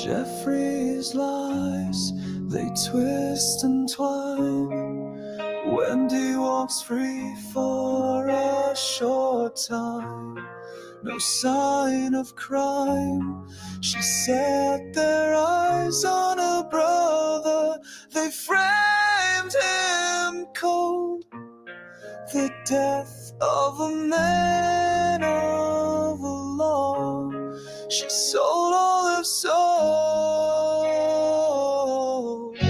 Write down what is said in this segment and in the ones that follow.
Jeffrey's lies, they twist and twine. Wendy walks free for a short time. No sign of crime. She set their eyes on her brother. They framed him cold. The death of a man of the law. She sold all her soul. 3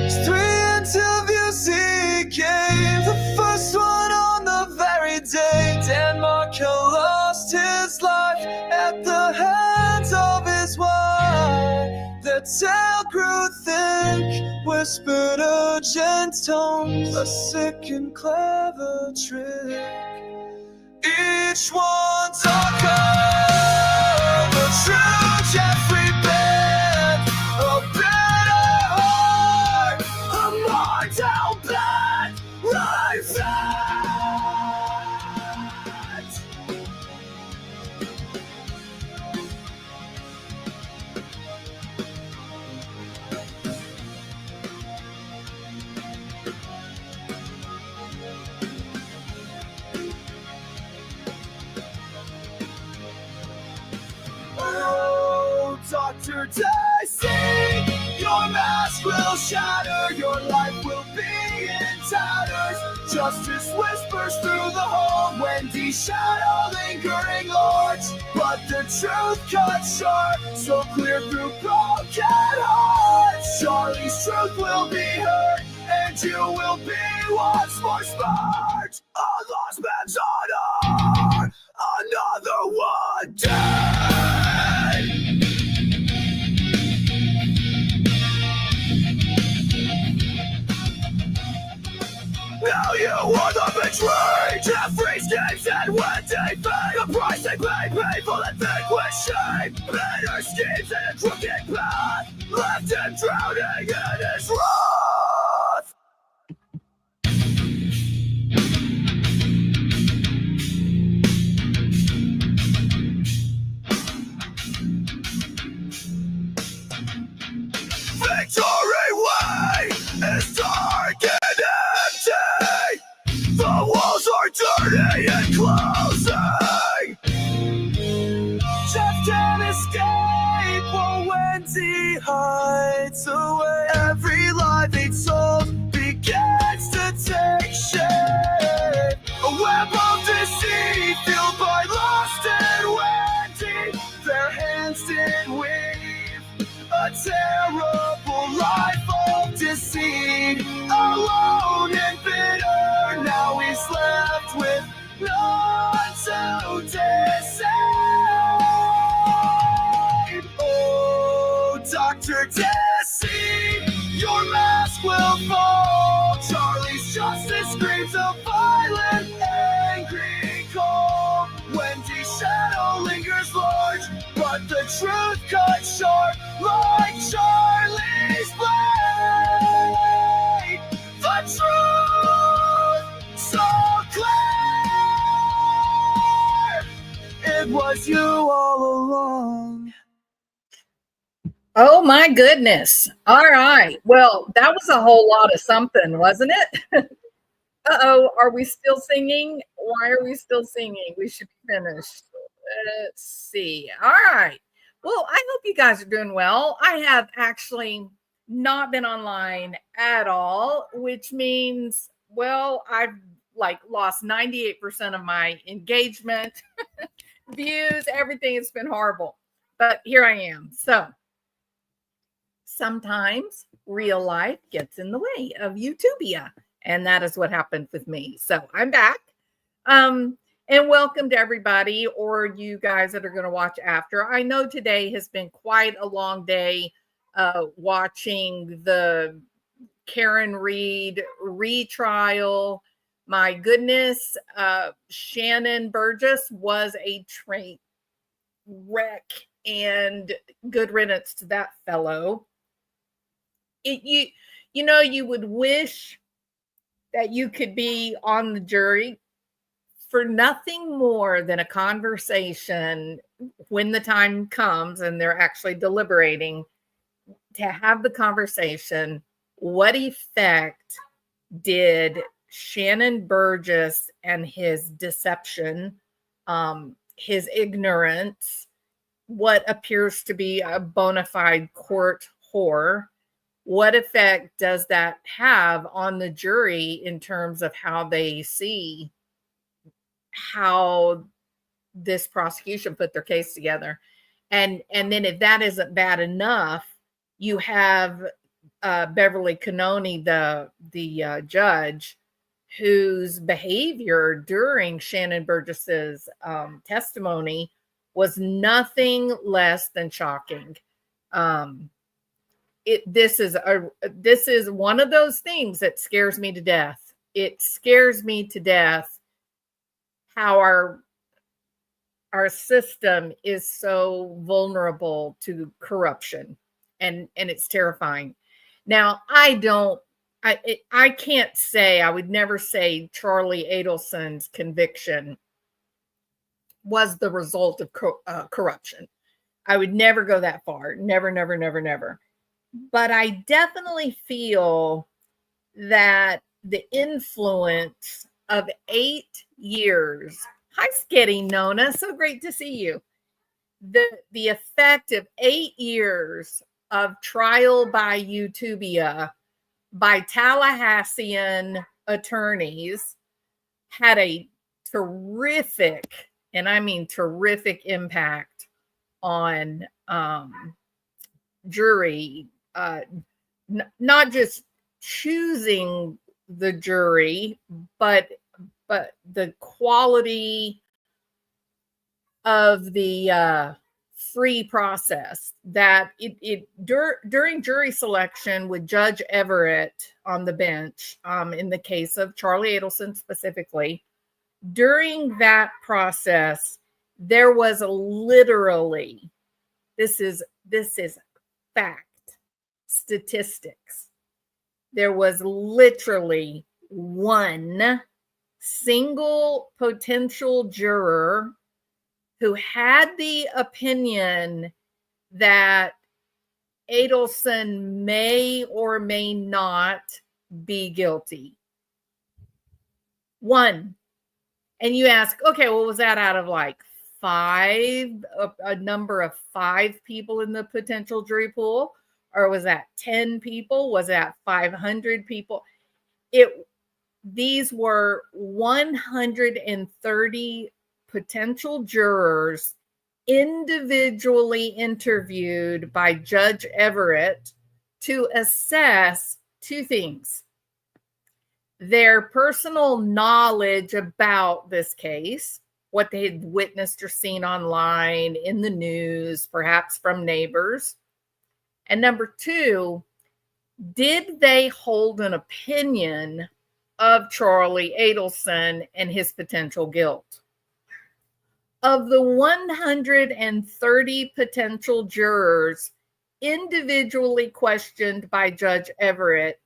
interviews he gave. The first one on the very day Denmark lost his life at the hands of his wife. Their tale grew thick, whispered urgent tones, a sick and clever trick. Each one talk of the true Jeffrey bed, a better heart, a mortal blood, rise up. Oh, Dr. Dicey, your mask will shatter, your life will be in tatters. Justice whispers through the hole, Wendy's shadow lingering lords. But the truth cuts short, so clear through broken hearts. Charlie's truth will be heard, and you will be once more sparked. A lost man's honor, another one dead. Now you are the betrayed. Jeffrey's games and Wendy fade. The price they pay, painful and thick with shame. Bitter schemes and a crooked path left him drowning in his wrath. Victory Way is dark and empty. The walls are dirty and closing. Jeff can't escape while Wendy hides away. Every lie they told begins to take shape. A web of deceit fueled by lust and Wendy. Their hands did weave a terrible life of deceit. Alone and bitter, now he's left with none to deceive. Oh, Dr. Dicey, your mask will fall. Charlie's justice screams a violent, angry call. Wendy's shadow lingers large, but the truth cuts short like Charlie's blade. The truth so clear, it was you all along. Oh my goodness. All right. Well, that was a whole lot of something, wasn't it? Uh-oh, are we still singing? Why are we still singing? We should be finished. Let's see. All right. Well, I hope you guys are doing well. I have actually not been online at all, which means, well, I've lost 98% of my engagement, views, everything. It's been horrible. But here I am. So sometimes real life gets in the way of YouTubia. And that is what happened with me. So I'm back. And welcome to everybody, or you guys that are going to watch after. I know today has been quite a long day watching the Karen Reed retrial. My goodness, Shannon Burgess was a train wreck, and good riddance to that fellow. You know, you would wish that you could be on the jury for nothing more than a conversation when the time comes and they're actually deliberating to have the conversation. What effect did Shannon Burgess and his deception, his ignorance, what appears to be a bona fide court whore, what effect does that have on the jury in terms of how they see how this prosecution put their case together? And then if that isn't bad enough, you have Beverly Cannoni, the judge, whose behavior during Shannon Burgess's testimony was nothing less than shocking. This is one of those things that scares me to death. It scares me to death how our system is so vulnerable to corruption, and it's terrifying. Now, I can't say, I would never say Charlie Adelson's conviction was the result of corruption. I would never go that far. Never, never, never, never. But I definitely feel that the influence of 8 years. Hi, Skitty Nona. So great to see you. The effect of 8 years of trial by Utubia by Tallahassean attorneys had a terrific, and I mean terrific, impact on jury, not just choosing the jury, but the quality of the free process. That during jury selection with Judge Everett on the bench, in the case of Charlie Adelson specifically, during that process, there was literally, this is fact, statistics. There was literally one single potential juror who had the opinion that Adelson may or may not be guilty. One. And you ask, okay, well, was that out of like 5, a number of 5 people in the potential jury pool? Or was that 10 people? Was that 500 people? These were 130 potential jurors individually interviewed by Judge Everett to assess 2 things: their personal knowledge about this case, what they had witnessed or seen online, in the news, perhaps from neighbors. And number 2, did they hold an opinion of Charlie Adelson and his potential guilt? Of the 130 potential jurors individually questioned by Judge Everett,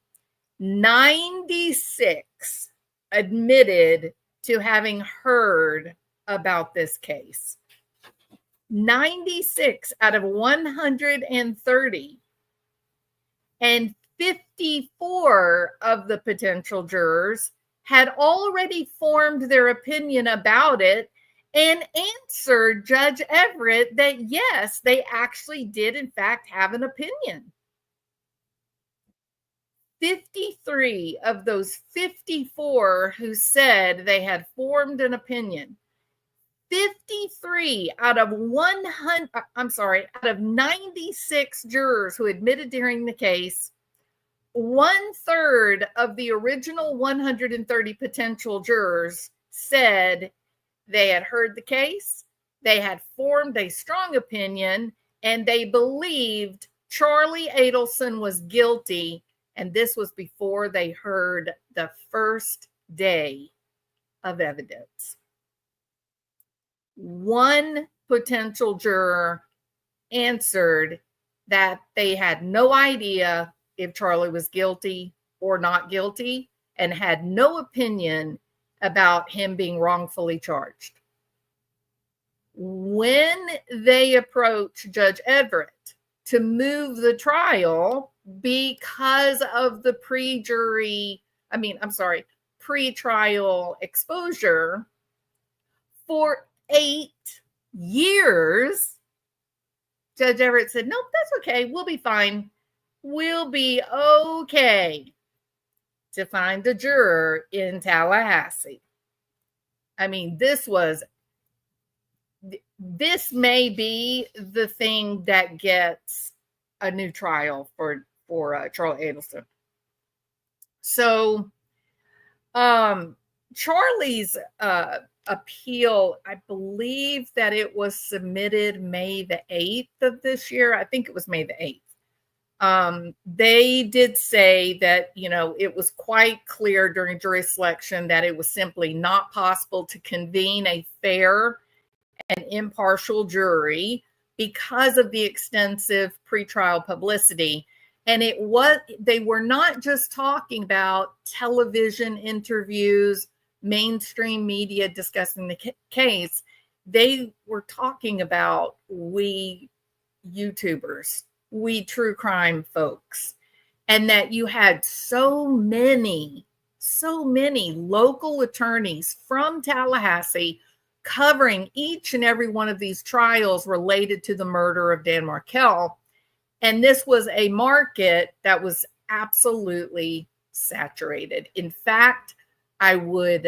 96 admitted to having heard about this case. 96 out of 130. And 54 of the potential jurors had already formed their opinion about it and answered Judge Everett that yes, they actually did in fact have an opinion. 53 of those 54 who said they had formed an opinion, 53 out of 96 jurors who admitted during the case, 1/3 of the original 130 potential jurors said they had heard the case, they had formed a strong opinion, and they believed Charlie Adelson was guilty. And this was before they heard the first day of evidence. One potential juror answered that they had no idea if Charlie was guilty or not guilty and had no opinion about him being wrongfully charged. When they approached Judge Everett to move the trial because of the pre-trial exposure for 8 years. Judge Everett said, nope, that's okay. We'll be fine. We'll be okay to find a juror in Tallahassee. I mean, this may be the thing that gets a new trial for Charlie Adelson. So, Charlie's appeal, I believe that it was submitted May the 8th of this year. I think it was May the 8th. They did say that, it was quite clear during jury selection that it was simply not possible to convene a fair and impartial jury because of the extensive pretrial publicity. And they were not just talking about television interviews, mainstream media discussing the case. They were talking about we YouTubers, we true crime folks, and that you had so many local attorneys from Tallahassee covering each and every one of these trials related to the murder of Dan Markel. And this was a market that was absolutely saturated. In fact, I would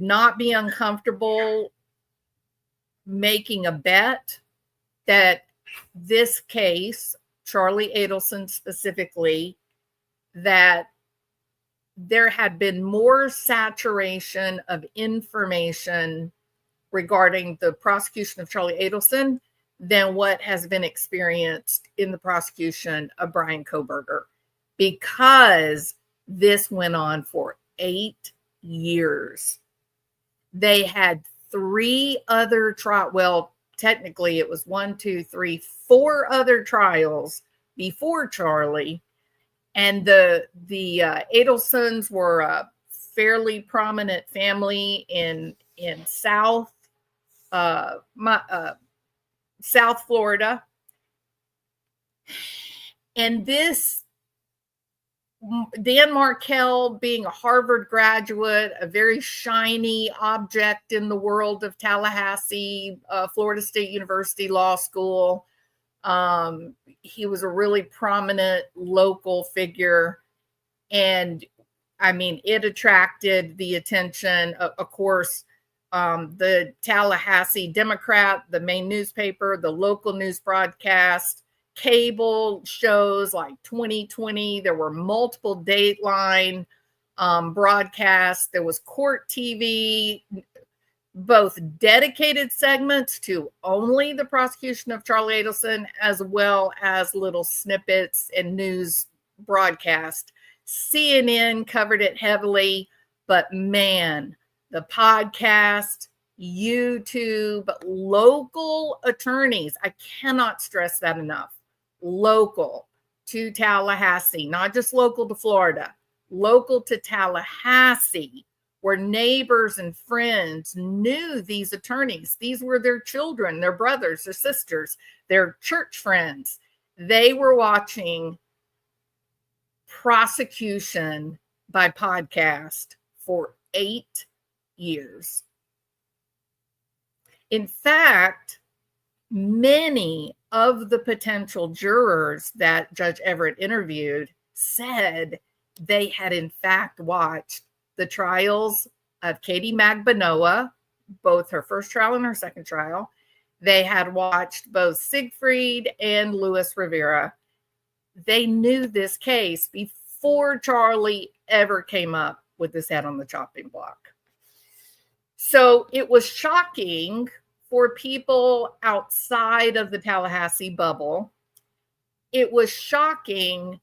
not be uncomfortable making a bet that this case, Charlie Adelson specifically, that there had been more saturation of information regarding the prosecution of Charlie Adelson than what has been experienced in the prosecution of Brian Kohberger, because this went on for 8 years. They had 3 other trials. Well, technically it was 4 other trials before Charlie. And the Adelsons were a fairly prominent family in South Florida. And this Dan Markel, being a Harvard graduate, a very shiny object in the world of Tallahassee, Florida State University Law School. He was a really prominent local figure. And I mean, it attracted the attention, of course, the Tallahassee Democrat, the main newspaper, the local news broadcast, cable shows like 2020. There were multiple Dateline broadcasts. There was court TV, both dedicated segments to only the prosecution of Charlie Adelson, as well as little snippets and news broadcast. CNN covered it heavily, but man, the podcast, YouTube, local attorneys, I cannot stress that enough. Local to Tallahassee, not just local to Florida, local to Tallahassee, where neighbors and friends knew these attorneys. These were their children, their brothers, their sisters, their church friends. They were watching prosecution by podcast for 8 years. In fact, many of the potential jurors that Judge Everett interviewed said they had in fact watched the trials of Katie Magbanoa, both her first trial and her second trial. They had watched both Siegfried and Luis Rivera. They knew this case before Charlie ever came up with his head on the chopping block. So it was shocking for people outside of the Tallahassee bubble. It was shocking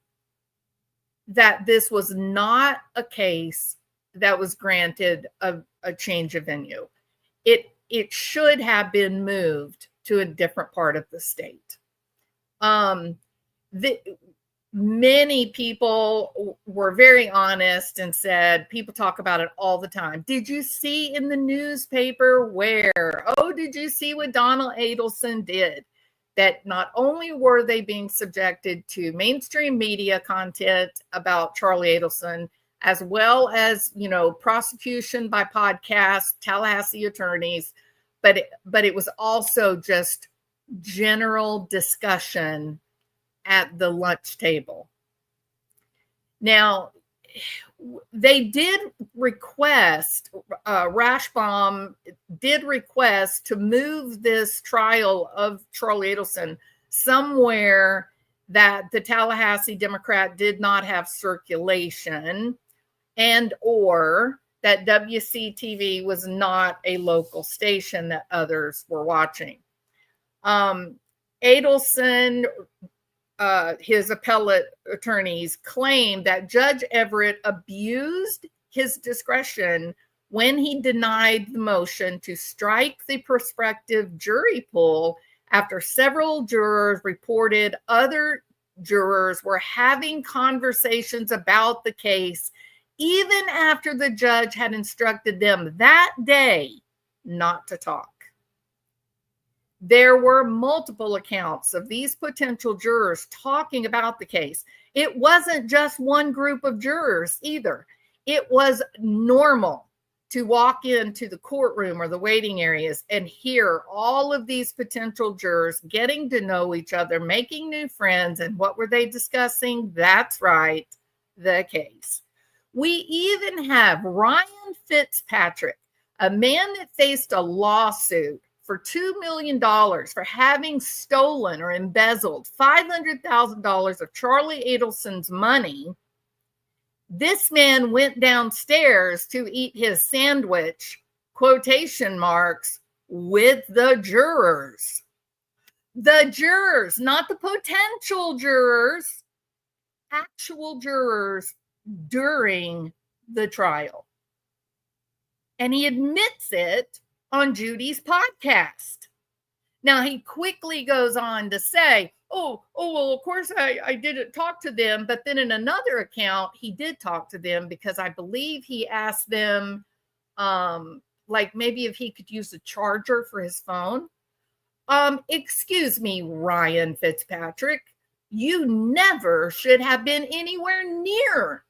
that this was not a case that was granted a change of venue. It should have been moved to a different part of the state. Many people were very honest and said, people talk about it all the time. Did you see in the newspaper where? Oh, did you see what Donald Adelson did? that not only were they being subjected to mainstream media content about Charlie Adelson, as well as, prosecution by podcast, Tallahassee attorneys, but it was also just general discussion at the lunch table. Now, they did request, Rashbaum did request to move this trial of Charlie Adelson somewhere that the Tallahassee Democrat did not have circulation, and or that WCTV was not a local station that others were watching. Adelson, his appellate attorneys claim that Judge Everett abused his discretion when he denied the motion to strike the prospective jury pool after several jurors reported other jurors were having conversations about the case, even after the judge had instructed them that day not to talk. There were multiple accounts of these potential jurors talking about the case. It wasn't just one group of jurors either. It was normal to walk into the courtroom or the waiting areas and hear all of these potential jurors getting to know each other, making new friends. And what were they discussing? That's right, the case. We even have Ryan Fitzpatrick, a man that faced a lawsuit for $2 million for having stolen or embezzled $500,000 of Charlie Adelson's money. This man went downstairs to eat his sandwich, quotation marks, with the jurors. The jurors, not the potential jurors, actual jurors during the trial. And he admits it on Judy's podcast. Now, he quickly goes on to say, well, of course I didn't talk to them. But then in another account, he did talk to them because I believe he asked them, like maybe if he could use a charger for his phone. Excuse me, Ryan Fitzpatrick, you never should have been anywhere near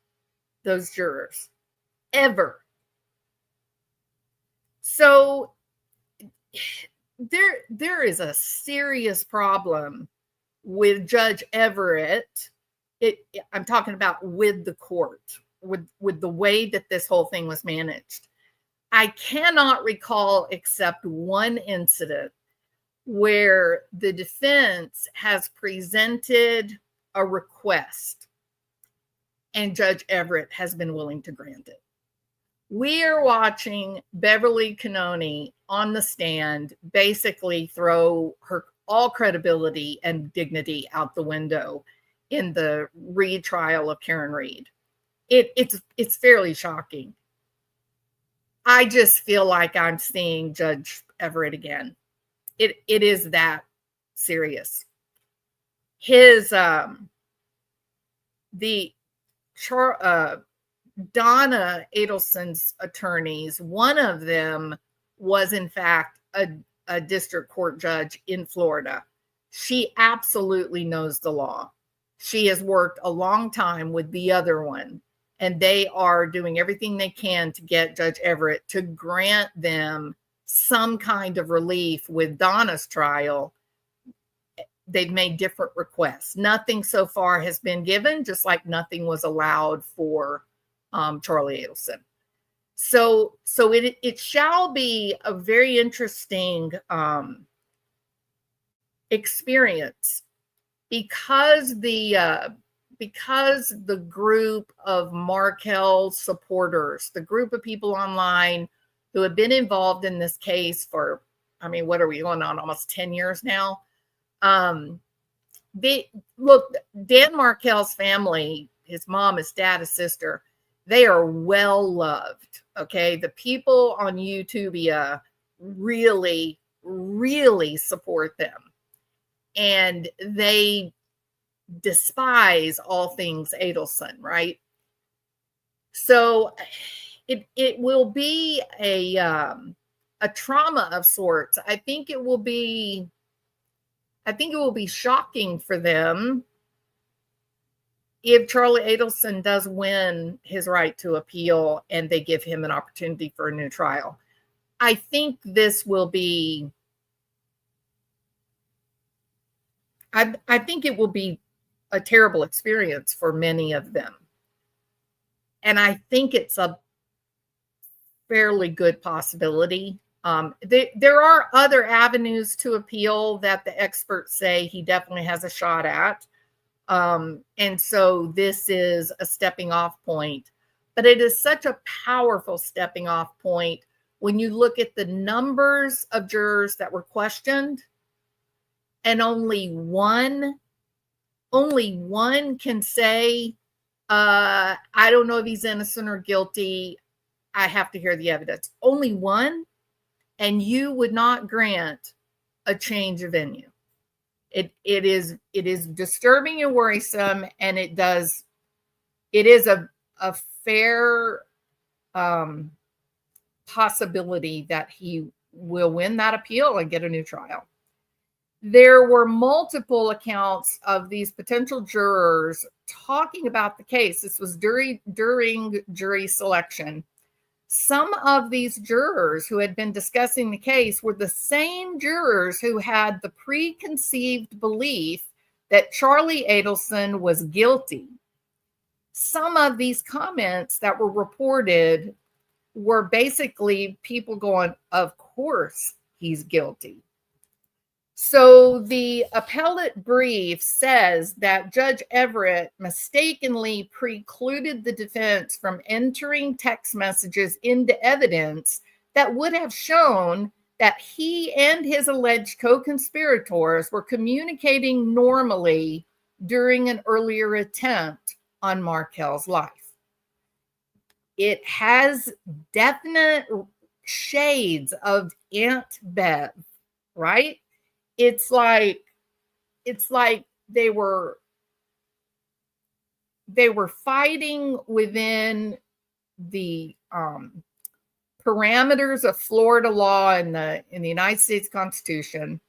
those jurors, ever. So there is a serious problem with Judge Everett. I'm talking about with the court, with the way that this whole thing was managed. I cannot recall except one incident where the defense has presented a request and Judge Everett has been willing to grant it. We are watching Beverly Cannoni on the stand basically throw her all credibility and dignity out the window in the retrial of Karen Reed. It's fairly shocking. I just feel like I'm seeing Judge Everett again. It is that serious. His Donna Adelson's attorneys, one of them was in fact a district court judge in Florida. She absolutely knows the law. She has worked a long time with the other one, and they are doing everything they can to get Judge Everett to grant them some kind of relief with Donna's trial. They've made different requests. Nothing so far has been given, just like nothing was allowed for Charlie Adelson. So it shall be a very interesting experience because the group of Markel supporters, the group of people online who have been involved in this case for, what are we going on? Almost 10 years now. Look, Dan Markel's family, his mom, his dad, his sister, they are well loved. Okay. The people on YouTube really, really support them. And they despise all things Adelson, right? So it will be a trauma of sorts. I think it will be I think it will be shocking for them if Charlie Adelson does win his right to appeal and they give him an opportunity for a new trial. I think this will be, I think it will be a terrible experience for many of them. And I think it's a fairly good possibility. There are other avenues to appeal that the experts say he definitely has a shot at. And so this is a stepping off point. But it is such a powerful stepping off point when you look at the numbers of jurors that were questioned, and only one can say, I don't know if he's innocent or guilty. I have to hear the evidence. Only one, and you would not grant a change of venue. It is disturbing and worrisome, and it is a fair possibility that he will win that appeal and get a new trial. There were multiple accounts of these potential jurors talking about the case. This was during jury selection. Some of these jurors who had been discussing the case were the same jurors who had the preconceived belief that Charlie Adelson was guilty. Some of these comments that were reported were basically people going, of course he's guilty. So the appellate brief says that Judge Everett mistakenly precluded the defense from entering text messages into evidence that would have shown that he and his alleged co-conspirators were communicating normally during an earlier attempt on Markel's life. It has definite shades of Aunt Bev, right? It's like they were fighting within the parameters of Florida law and in the United States Constitution,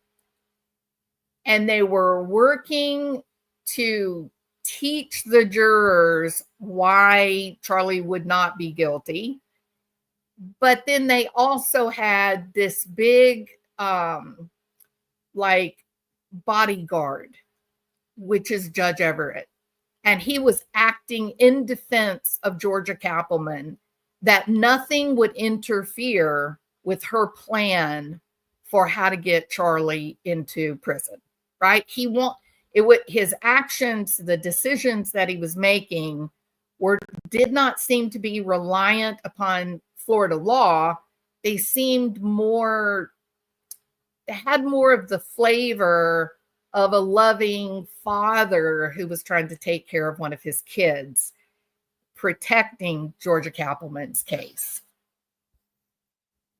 and they were working to teach the jurors why Charlie would not be guilty. But then they also had this big bodyguard, which is Judge Everett. And he was acting in defense of Georgia Cappleman, that nothing would interfere with her plan for how to get Charlie into prison, right? His actions, the decisions that he was making did not seem to be reliant upon Florida law. They had more of the flavor of a loving father who was trying to take care of one of his kids, protecting Georgia Cappleman's case.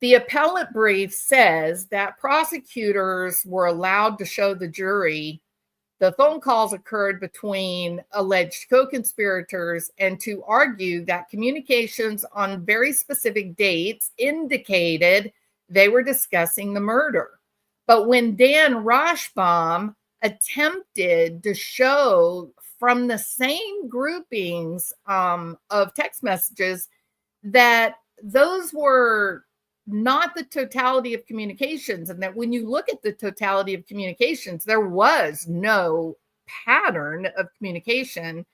The appellate brief says that prosecutors were allowed to show the jury the phone calls occurred between alleged co-conspirators and to argue that communications on very specific dates indicated they were discussing the murder. But when Dan Roshbaum attempted to show from the same groupings of text messages that those were not the totality of communications, and that when you look at the totality of communications, there was no pattern of communication,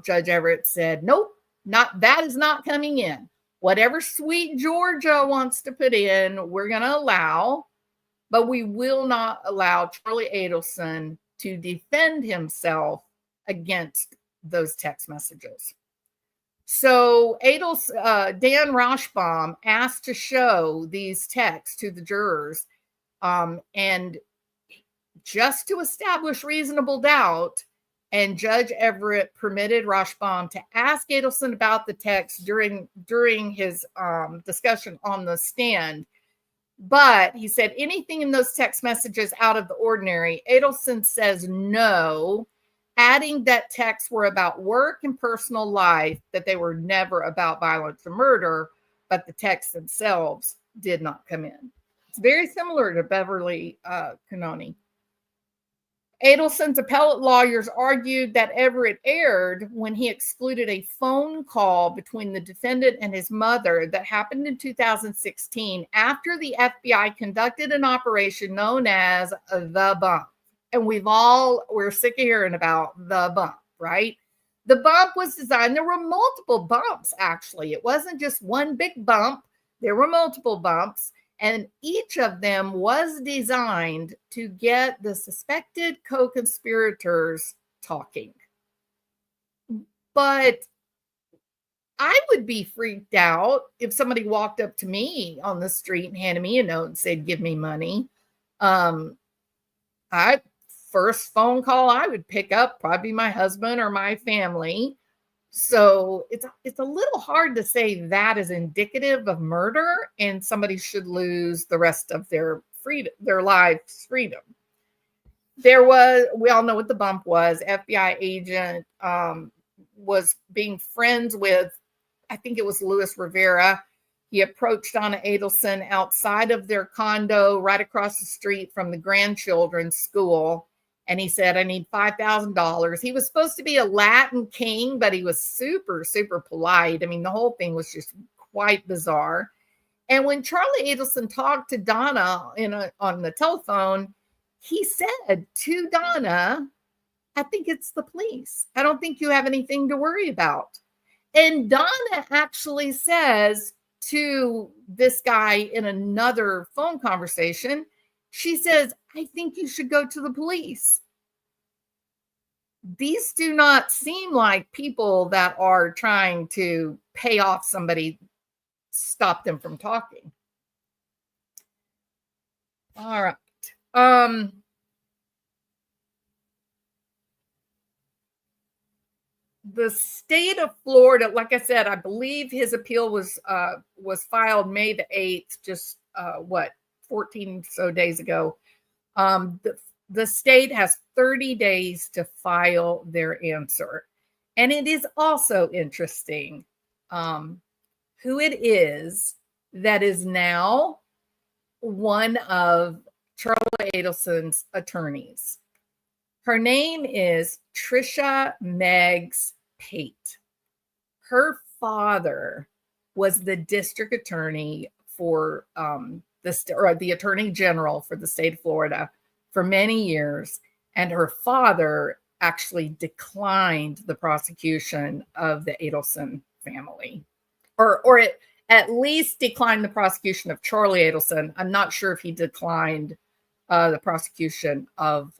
Judge Everett said, nope, that is not coming in. Whatever sweet Georgia wants to put in, we're going to allow, but we will not allow Charlie Adelson to defend himself against those text messages. So Dan Roshbaum asked to show these texts to the jurors, and just to establish reasonable doubt, and Judge Everett permitted Roshbaum to ask Adelson about the text during his discussion on the stand. But he said anything in those text messages out of the ordinary. Adelson says no, adding that texts were about work and personal life, that they were never about violence or murder, but the texts themselves did not come in. It's very similar to Beverly Canoni. Adelson's appellate lawyers argued that Everett erred when he excluded a phone call between the defendant and his mother that happened in 2016 after the FBI conducted an operation known as the bump. And we're sick of hearing about the bump, right? The bump was designed, there were multiple bumps, actually. It wasn't just one big bump, there were multiple bumps. And each of them was designed to get the suspected co-conspirators talking. But I would be freaked out if somebody walked up to me on the street and handed me a note and said, give me money. First phone call I would pick up, probably my husband or my family. So it's a little hard to say that is indicative of murder and somebody should lose the rest of their freedom, their life's freedom. We all know what the bump was. FBI agent was being friends with, I think it was Luis Rivera. He approached Donna Adelson outside of their condo right across the street from the grandchildren's school. And he said, I need $5,000. He was supposed to be a Latin king, but he was super, super polite. I mean, the whole thing was just quite bizarre. And when Charlie Adelson talked to Donna on the telephone, he said to Donna, I think it's the police. I don't think you have anything to worry about. And Donna actually says to this guy in another phone conversation, she says, I think you should go to the police. These do not seem like people that are trying to pay off somebody, stop them from talking. All right. The state of Florida, like I said, I believe his appeal was filed May the 8th, just 14 so days ago. The state has 30 days to file their answer. And it is also interesting who it is that is now one of Charlie Adelson's attorneys. Her name is Trisha Meggs Pate. Her father was the district attorney for the attorney general for the state of Florida for many years, and her father actually declined the prosecution of the Adelson family, or at least declined the prosecution of Charlie Adelson. I'm not sure if he declined the prosecution of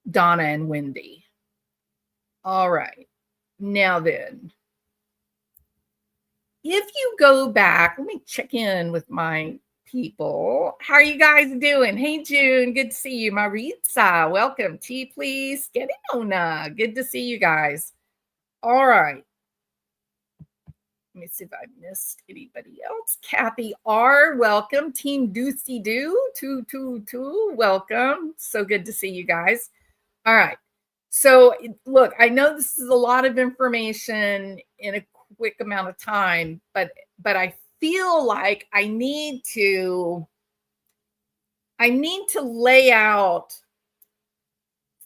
Donna and Wendy. All right, now then, if you go back, let me check in with my people. How are you guys doing? Hey, June, good to see you. Maritza, welcome. Tea, please. Get in on. Good to see you guys. All right. Let me see if I missed anybody else. Kathy R, welcome. Team Doocy Doo, 222, welcome. So good to see you guys. All right. So look, I know this is a lot of information in a quick amount of time, but I feel like I need to lay out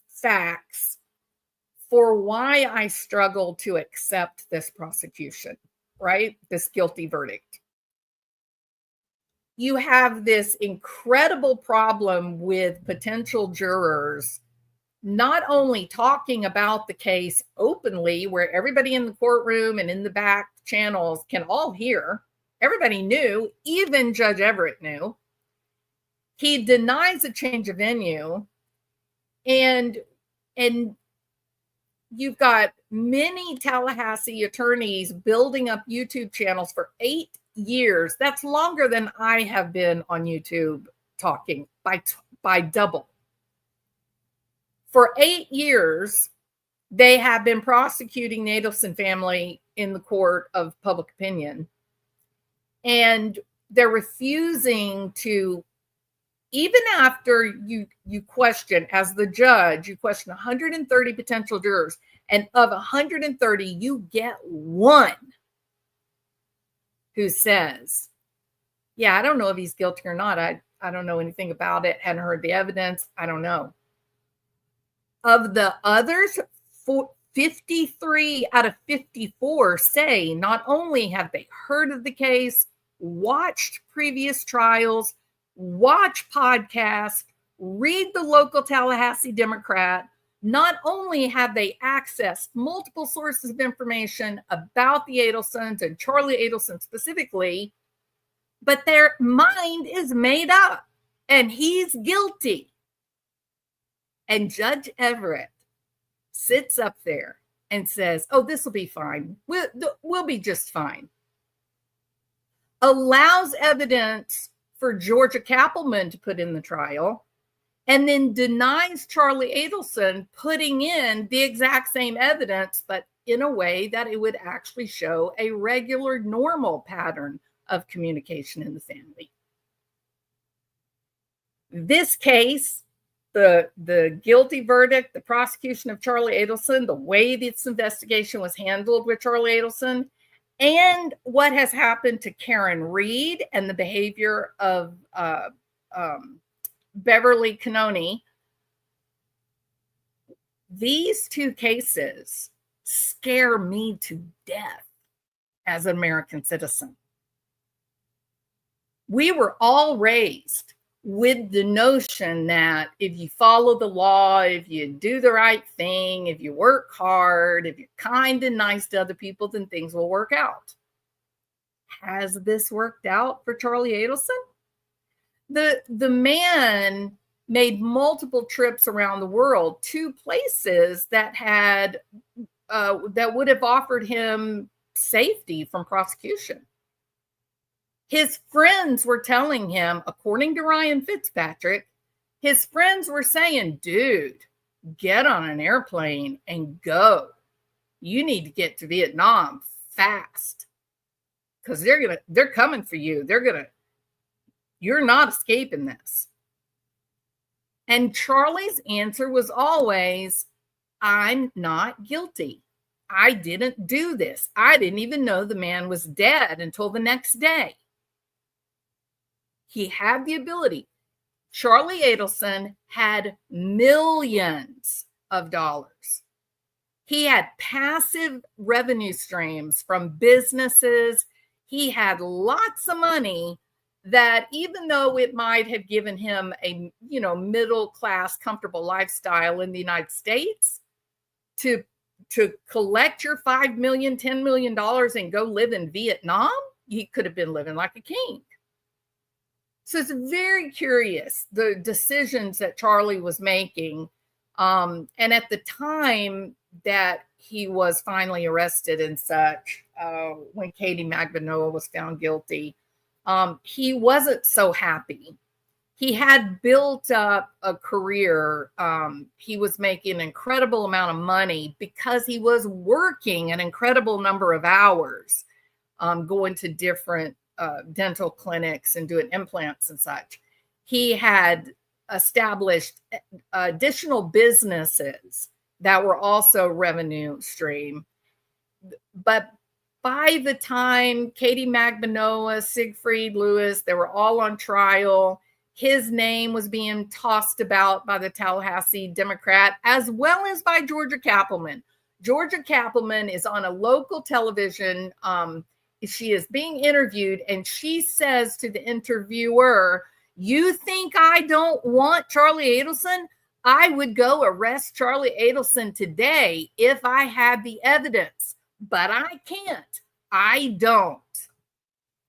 facts for why I struggle to accept this prosecution, right? This guilty verdict. You have this incredible problem with potential jurors not only talking about the case openly, where everybody in the courtroom and in the back channels can all hear. Everybody knew, even Judge Everett knew. He denies a change of venue, and you've got many Tallahassee attorneys building up YouTube channels for 8 years. That's longer than I have been on YouTube talking, by double. For 8 years, they have been prosecuting the Adelson family in the court of public opinion. And they're refusing to, even after you question, as the judge, you question 130 potential jurors, and of 130, you get one who says, yeah, I don't know if he's guilty or not. I don't know anything about it, hadn't heard the evidence. I don't know. Of the others, 53 out of 54 say not only have they heard of the case, watched previous trials, watch podcasts, read the local Tallahassee Democrat, not only have they accessed multiple sources of information about the Adelsons and Charlie Adelson specifically, but their mind is made up and he's guilty. And Judge Everett sits up there and says, oh, this will be fine. We'll be just fine. Allows evidence for Georgia Cappleman to put in the trial, and then denies Charlie Adelson putting in the exact same evidence, but in a way that it would actually show a regular, normal pattern of communication in the family. This case, the guilty verdict, the prosecution of Charlie Adelson, the way this investigation was handled with Charlie Adelson, and what has happened to Karen Reed and the behavior of Beverly Canoni, these two cases scare me to death as an American citizen. We were all raised with the notion that if you follow the law, if you do the right thing, if you work hard, if you're kind and nice to other people, then things will work out. Has this worked out for Charlie Adelson? The man made multiple trips around the world to places that had that would have offered him safety from prosecution. His friends were telling him, according to Ryan Fitzpatrick, his friends were saying, dude, get on an airplane and go. You need to get to Vietnam fast because they're coming for you. You're not escaping this. And Charlie's answer was always, I'm not guilty. I didn't do this. I didn't even know the man was dead until the next day. He had the ability. Charlie Adelson had millions of dollars. He had passive revenue streams from businesses. He had lots of money that, even though it might have given him a middle class comfortable lifestyle in the United States, to collect your $5 million, $10 million and go live in Vietnam, he could have been living like a king. So it's very curious, the decisions that Charlie was making. And at the time that he was finally arrested and such, when Katie Magbanua was found guilty, he wasn't so happy. He had built up a career. He was making an incredible amount of money because he was working an incredible number of hours, going to different dental clinics and doing implants and such. He had established additional businesses that were also revenue stream. But by the time Katie Magbanua, Siegfried Lewis, they were all on trial. His name was being tossed about by the Tallahassee Democrat, as well as by Georgia Cappleman. Georgia Cappleman is on a local television. She is being interviewed, and she says to the interviewer, you think I don't want Charlie Adelson? I would go arrest Charlie Adelson today if I had the evidence, but I can't. I don't.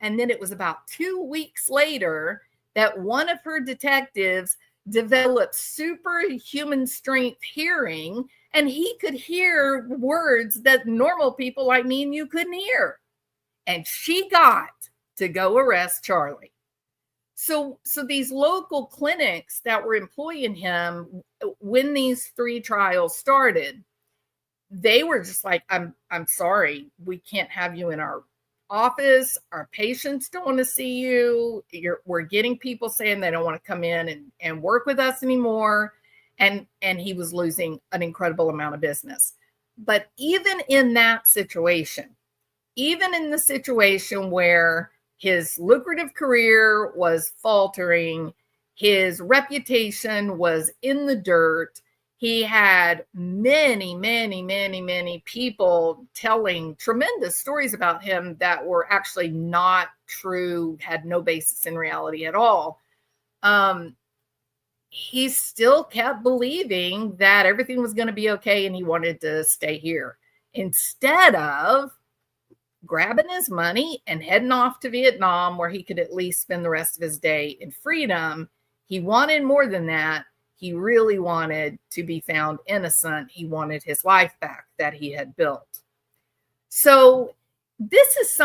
And then it was about 2 weeks later that one of her detectives developed superhuman strength hearing, and he could hear words that normal people like me and you couldn't hear. And she got to go arrest Charlie. So these local clinics that were employing him when these 3 trials started, they were just like, I'm sorry, we can't have you in our office. Our patients don't want to see you. We're getting people saying they don't want to come in and work with us anymore. And he was losing an incredible amount of business. But even in that situation, even in the situation where his lucrative career was faltering, His reputation was in the dirt. He had many, many, many, many people telling tremendous stories about him that were actually not true, had no basis in reality at all. He still kept believing that everything was going to be okay and he wanted to stay here. Instead of grabbing his money and heading off to Vietnam, where he could at least spend the rest of his day in freedom, he wanted more than that. He really wanted to be found innocent. He wanted his life back that he had built. So this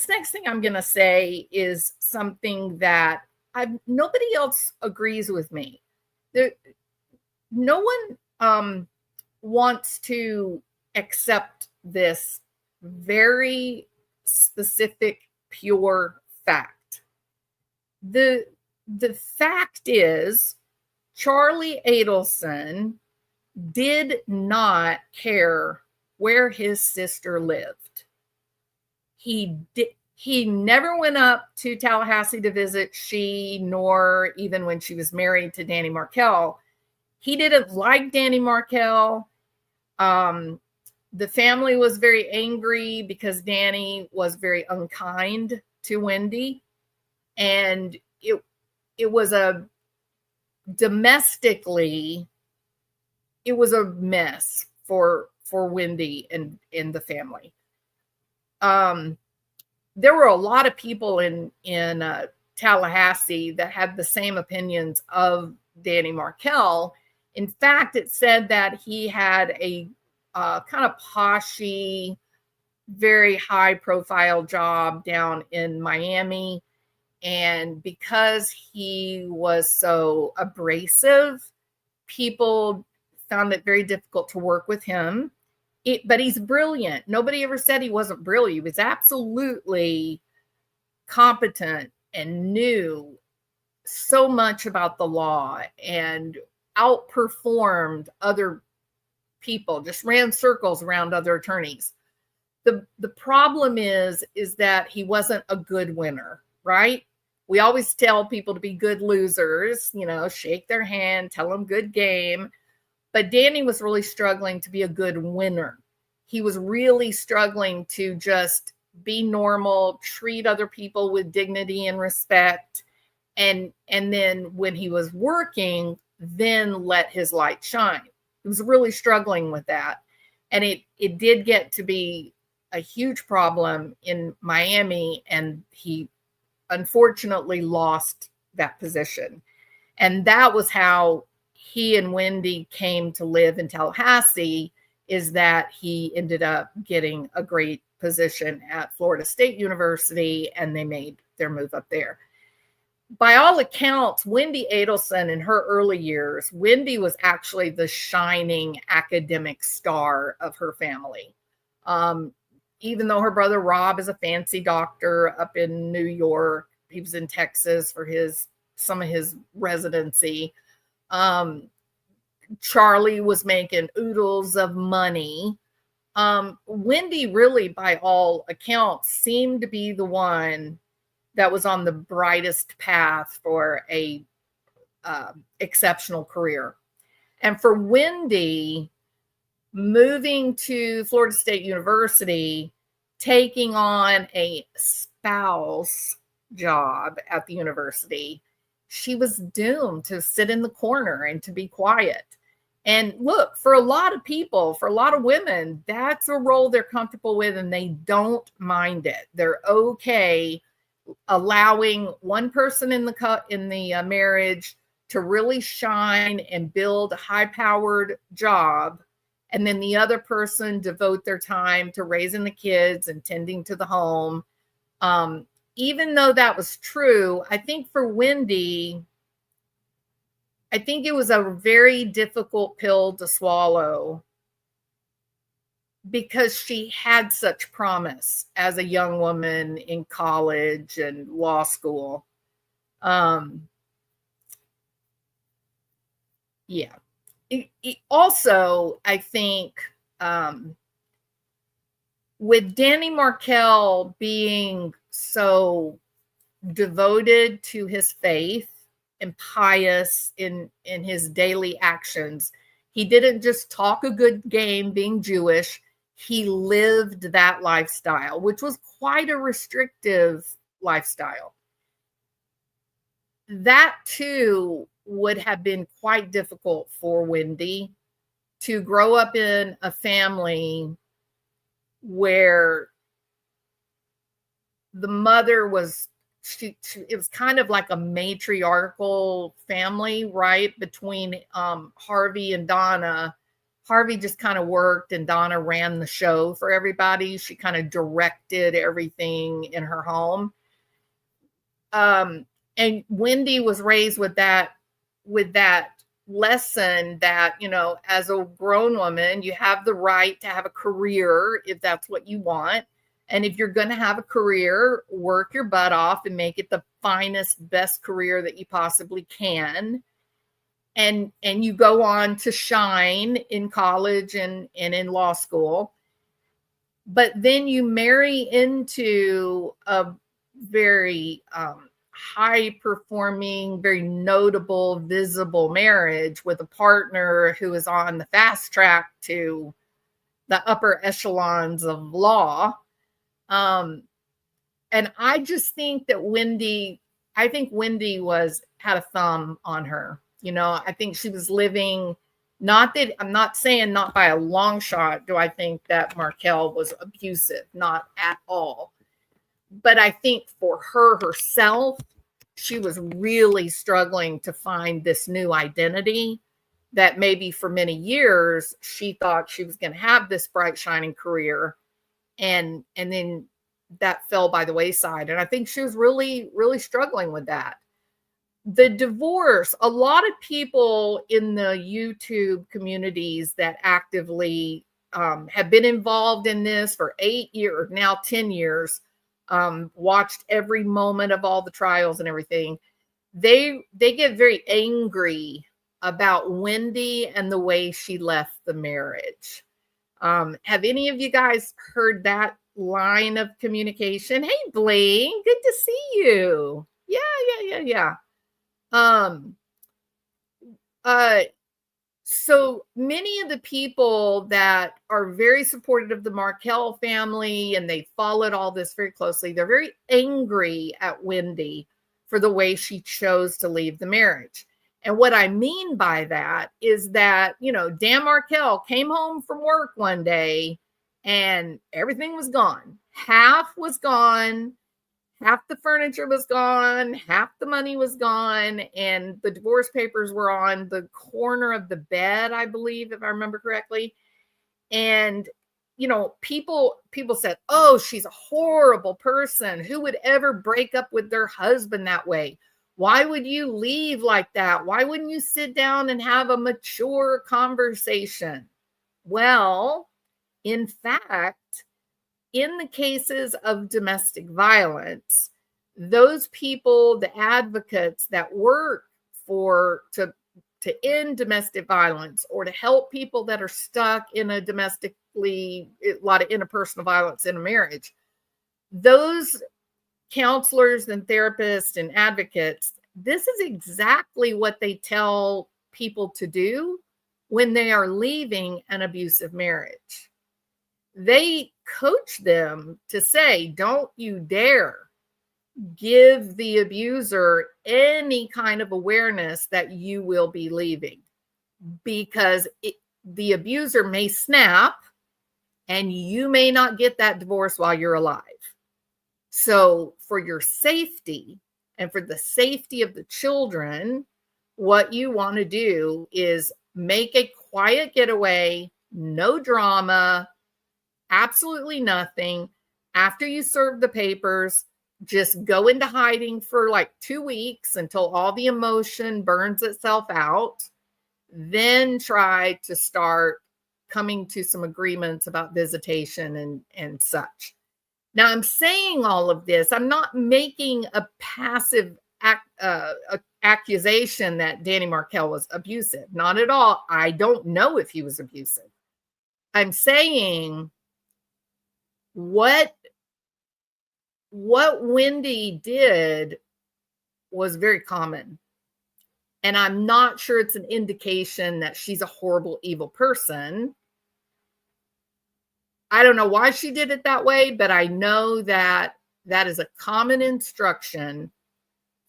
next thing I'm going to say is something that nobody else agrees with me. No one wants to accept this very specific, pure fact. The fact is, Charlie Adelson did not care where his sister lived. He never went up to Tallahassee to visit nor even when she was married to Danny Markell. He didn't like Danny Markell. The family was very angry because Danny was very unkind to Wendy. And it was domestically, it was a mess for Wendy and the family. There were a lot of people in Tallahassee that had the same opinions of Danny Markell. In fact, it said that he had a kind of poshy, very high profile job down in Miami. And because he was so abrasive, people found it very difficult to work with him. But he's brilliant. Nobody ever said he wasn't brilliant. He was absolutely competent and knew so much about the law and outperformed other people, just ran circles around other attorneys. The problem is that he wasn't a good winner, right? We always tell people to be good losers, shake their hand, tell them good game. But Danny was really struggling to be a good winner. He was really struggling to just be normal, treat other people with dignity and respect. And then when he was working, then let his light shine. He was really struggling with that. And it did get to be a huge problem in Miami, and he unfortunately lost that position. And that was how he and Wendy came to live in Tallahassee, is that he ended up getting a great position at Florida State University, and they made their move up there. By all accounts, Wendy Adelson, in her early years, Wendy was actually the shining academic star of her family. Even though her brother Rob is a fancy doctor up in New York, he was in Texas for some of his residency. Charlie was making oodles of money. Wendy really, by all accounts, seemed to be the one that was on the brightest path for a exceptional career. And for Wendy, moving to Florida State University, taking on a spouse job at the university, she was doomed to sit in the corner and to be quiet. And look, for a lot of people, for a lot of women, that's a role they're comfortable with and they don't mind it. They're okay allowing one person in the marriage to really shine and build a high-powered job, and then the other person devote their time to raising the kids and tending to the home. Even though that was true, I think for Wendy, I think it was a very difficult pill to swallow because she had such promise as a young woman in college and law school. Yeah. It also, I think, with Danny Markell being so devoted to his faith and pious in his daily actions. He didn't just talk a good game being Jewish. He lived that lifestyle, which was quite a restrictive lifestyle. That too would have been quite difficult for Wendy to grow up in a family where the mother was, it was kind of like a matriarchal family, right? Between Harvey and Donna. Harvey just kind of worked and Donna ran the show for everybody. She kind of directed everything in her home. And Wendy was raised with that lesson that, you know, as a grown woman, you have the right to have a career if that's what you want. And if you're going to have a career, work your butt off and make it the finest, best career that you possibly can. And you go on to shine in college and in law school. But then you marry into a very high performing, very notable, visible marriage with a partner who is on the fast track to the upper echelons of law. And I just think that Wendy had a thumb on her. You know, I think she was living, not that, I'm not saying not by a long shot do I think that Markel was abusive, not at all. But I think for her herself, she was really struggling to find this new identity that maybe for many years she thought she was going to have this bright, shining career. And then that fell by the wayside. And I think she was really, really struggling with that. The divorce, a lot of people in the YouTube communities that actively have been involved in this for 8 years, now 10 years, watched every moment of all the trials and everything. They get very angry about Wendy and the way she left the marriage. Have any of you guys heard that line of communication? Hey, Bling, good to see you. Yeah. So many of the people that are very supportive of the Markel family and they followed all this very closely, they're very angry at Wendy for the way she chose to leave the marriage. And what I mean by that is that, you know, Dan Markel came home from work one day and everything was gone. Half was gone. Half the furniture was gone, half the money was gone, and the divorce papers were on the corner of the bed, I believe, if I remember correctly. And, you know, people said, oh, she's a horrible person. Who would ever break up with their husband that way? Why would you leave like that? Why wouldn't you sit down and have a mature conversation? Well, in fact, in the cases of domestic violence, those people, the advocates that work to end domestic violence or to help people that are stuck in a lot of interpersonal violence in a marriage, those counselors and therapists and advocates, this is exactly what they tell people to do when they are leaving an abusive marriage. They coach them to say, don't you dare give the abuser any kind of awareness that you will be leaving, because the abuser may snap and you may not get that divorce while you're alive. So for your safety and for the safety of the children, what you want to do is make a quiet getaway, no drama, absolutely nothing. After you serve the papers, just go into hiding for like 2 weeks until all the emotion burns itself out. Then try to start coming to some agreements about visitation and such. Now, I'm saying all of this. I'm not making a passive accusation that Danny Markel was abusive. Not at all. I don't know if he was abusive. I'm saying what Wendy did was very common. And I'm not sure it's an indication that she's a horrible, evil person. I don't know why she did it that way, but I know that that is a common instruction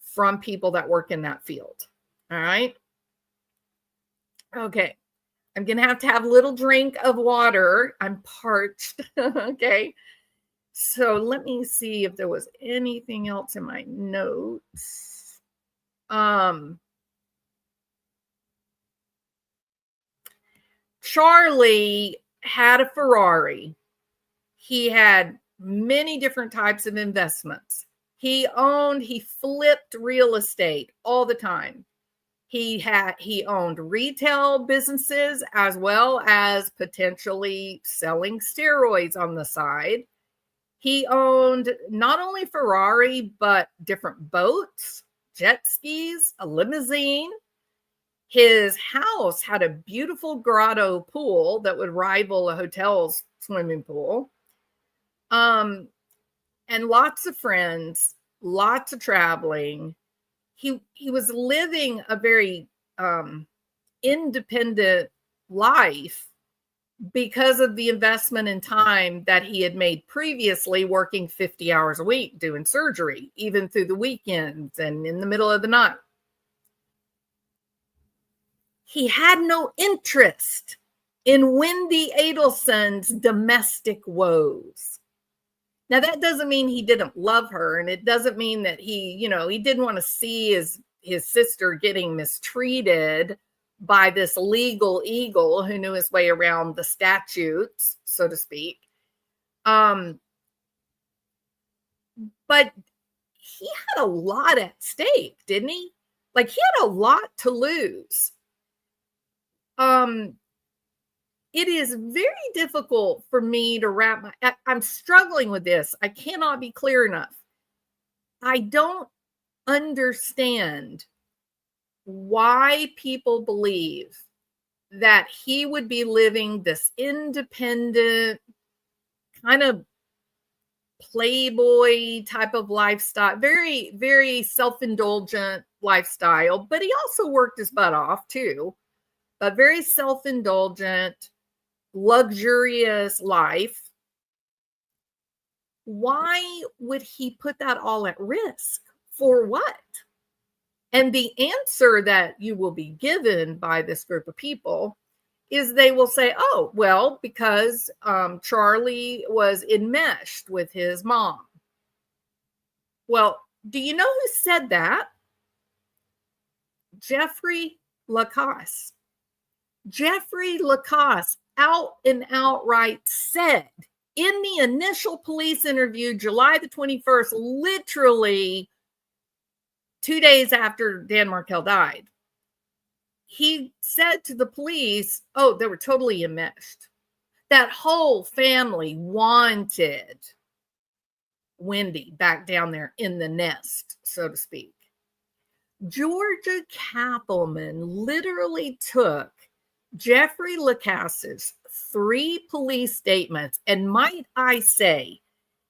from people that work in that field. All right. Okay. I'm going to have a little drink of water. I'm parched. Okay. So let me see if there was anything else in my notes. Charlie had a Ferrari. He had many different types of investments. He flipped real estate all the time. He owned retail businesses as well as potentially selling steroids on the side. He owned not only Ferrari, but different boats, jet skis, a limousine. His house had a beautiful grotto pool that would rival a hotel's swimming pool. And lots of friends, lots of traveling. He was living a very independent life because of the investment in time that he had made previously, working 50 hours a week doing surgery, even through the weekends and in the middle of the night. He had no interest in Wendy Adelson's domestic woes. Now, that doesn't mean he didn't love her, and it doesn't mean that he didn't want to see his sister getting mistreated by this legal eagle who knew his way around the statutes, so to speak. But he had a lot at stake, didn't he? Like, he had a lot to lose. It is very difficult for me to I'm struggling with this. I cannot be clear enough. I don't understand why people believe that he would be living this independent kind of playboy type of lifestyle, very, very self-indulgent lifestyle, but he also worked his butt off too. A very self-indulgent, luxurious life. Why would he put that all at risk? For what? And the answer that you will be given by this group of people is they will say, oh, well, because Charlie was enmeshed with his mom. Well, do you know who said that? Jeffrey Lacasse. Jeffrey Lacasse out and outright said in the initial police interview, July the 21st, literally 2 days after Dan Markel died, he said to the police, oh, they were totally enmeshed. That whole family wanted Wendy back down there in the nest, so to speak. Georgia Cappleman literally took Jeffrey Lacasse's 3 police statements, and might I say,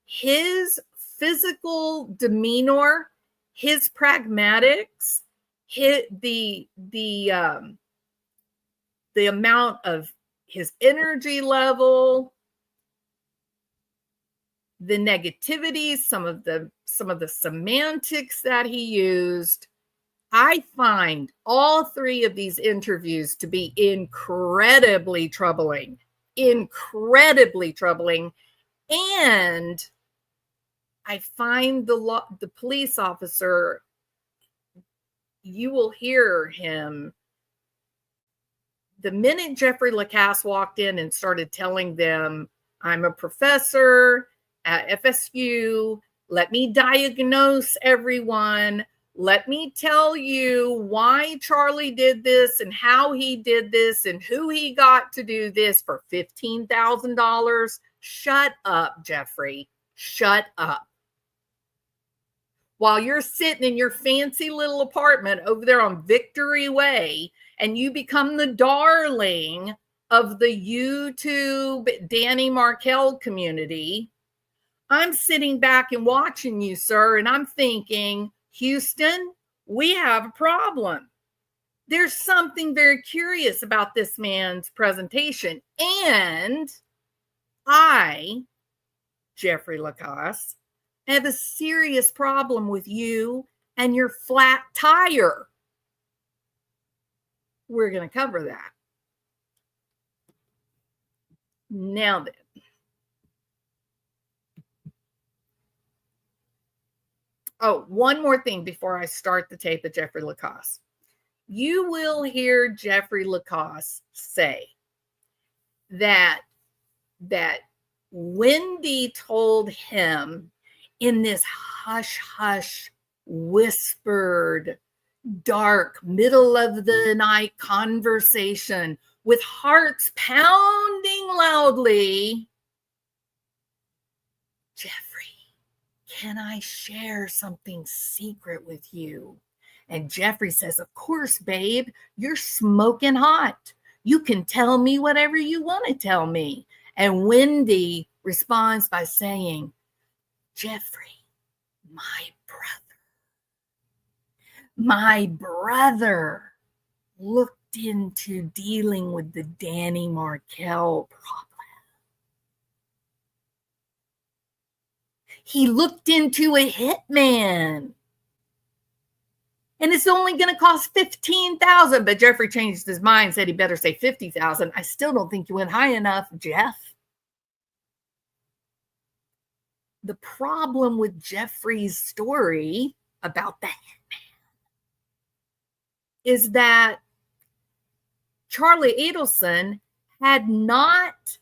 his physical demeanor, his pragmatics, the amount of his energy level, the negativities, some of the semantics that he used. I find all 3 of these interviews to be incredibly troubling. And I find the police officer, you will hear him, the minute Jeffrey Lacasse walked in and started telling them, I'm a professor at FSU, let me diagnose everyone, let me tell you why Charlie did this and how he did this and who he got to do this for $15,000. Shut up, Jeffrey. Shut up. While you're sitting in your fancy little apartment over there on Victory Way and you become the darling of the YouTube Danny Markel community, I'm sitting back and watching you, sir, and I'm thinking, Houston, we have a problem. there's something very curious about this man's presentation. And I, Jeffrey Lacasse, have a serious problem with you and your flat tire. We're going to cover that. Now then. Oh, one more thing before I start the tape of Jeffrey Lacasse. You will hear Jeffrey Lacasse say that Wendy told him in this hush-hush, whispered, dark, middle of the night conversation with hearts pounding loudly, Jeffrey, can I share something secret with you? And Jeffrey says, of course, babe, you're smoking hot. You can tell me whatever you want to tell me. And Wendy responds by saying, Jeffrey, my brother looked into dealing with the Danny Markel problem. He looked into a hitman. And it's only going to cost $15,000. But Jeffrey changed his mind, said he better say $50,000. I still don't think you went high enough, Jeff. The problem with Jeffrey's story about the hitman is that Charlie Adelson had not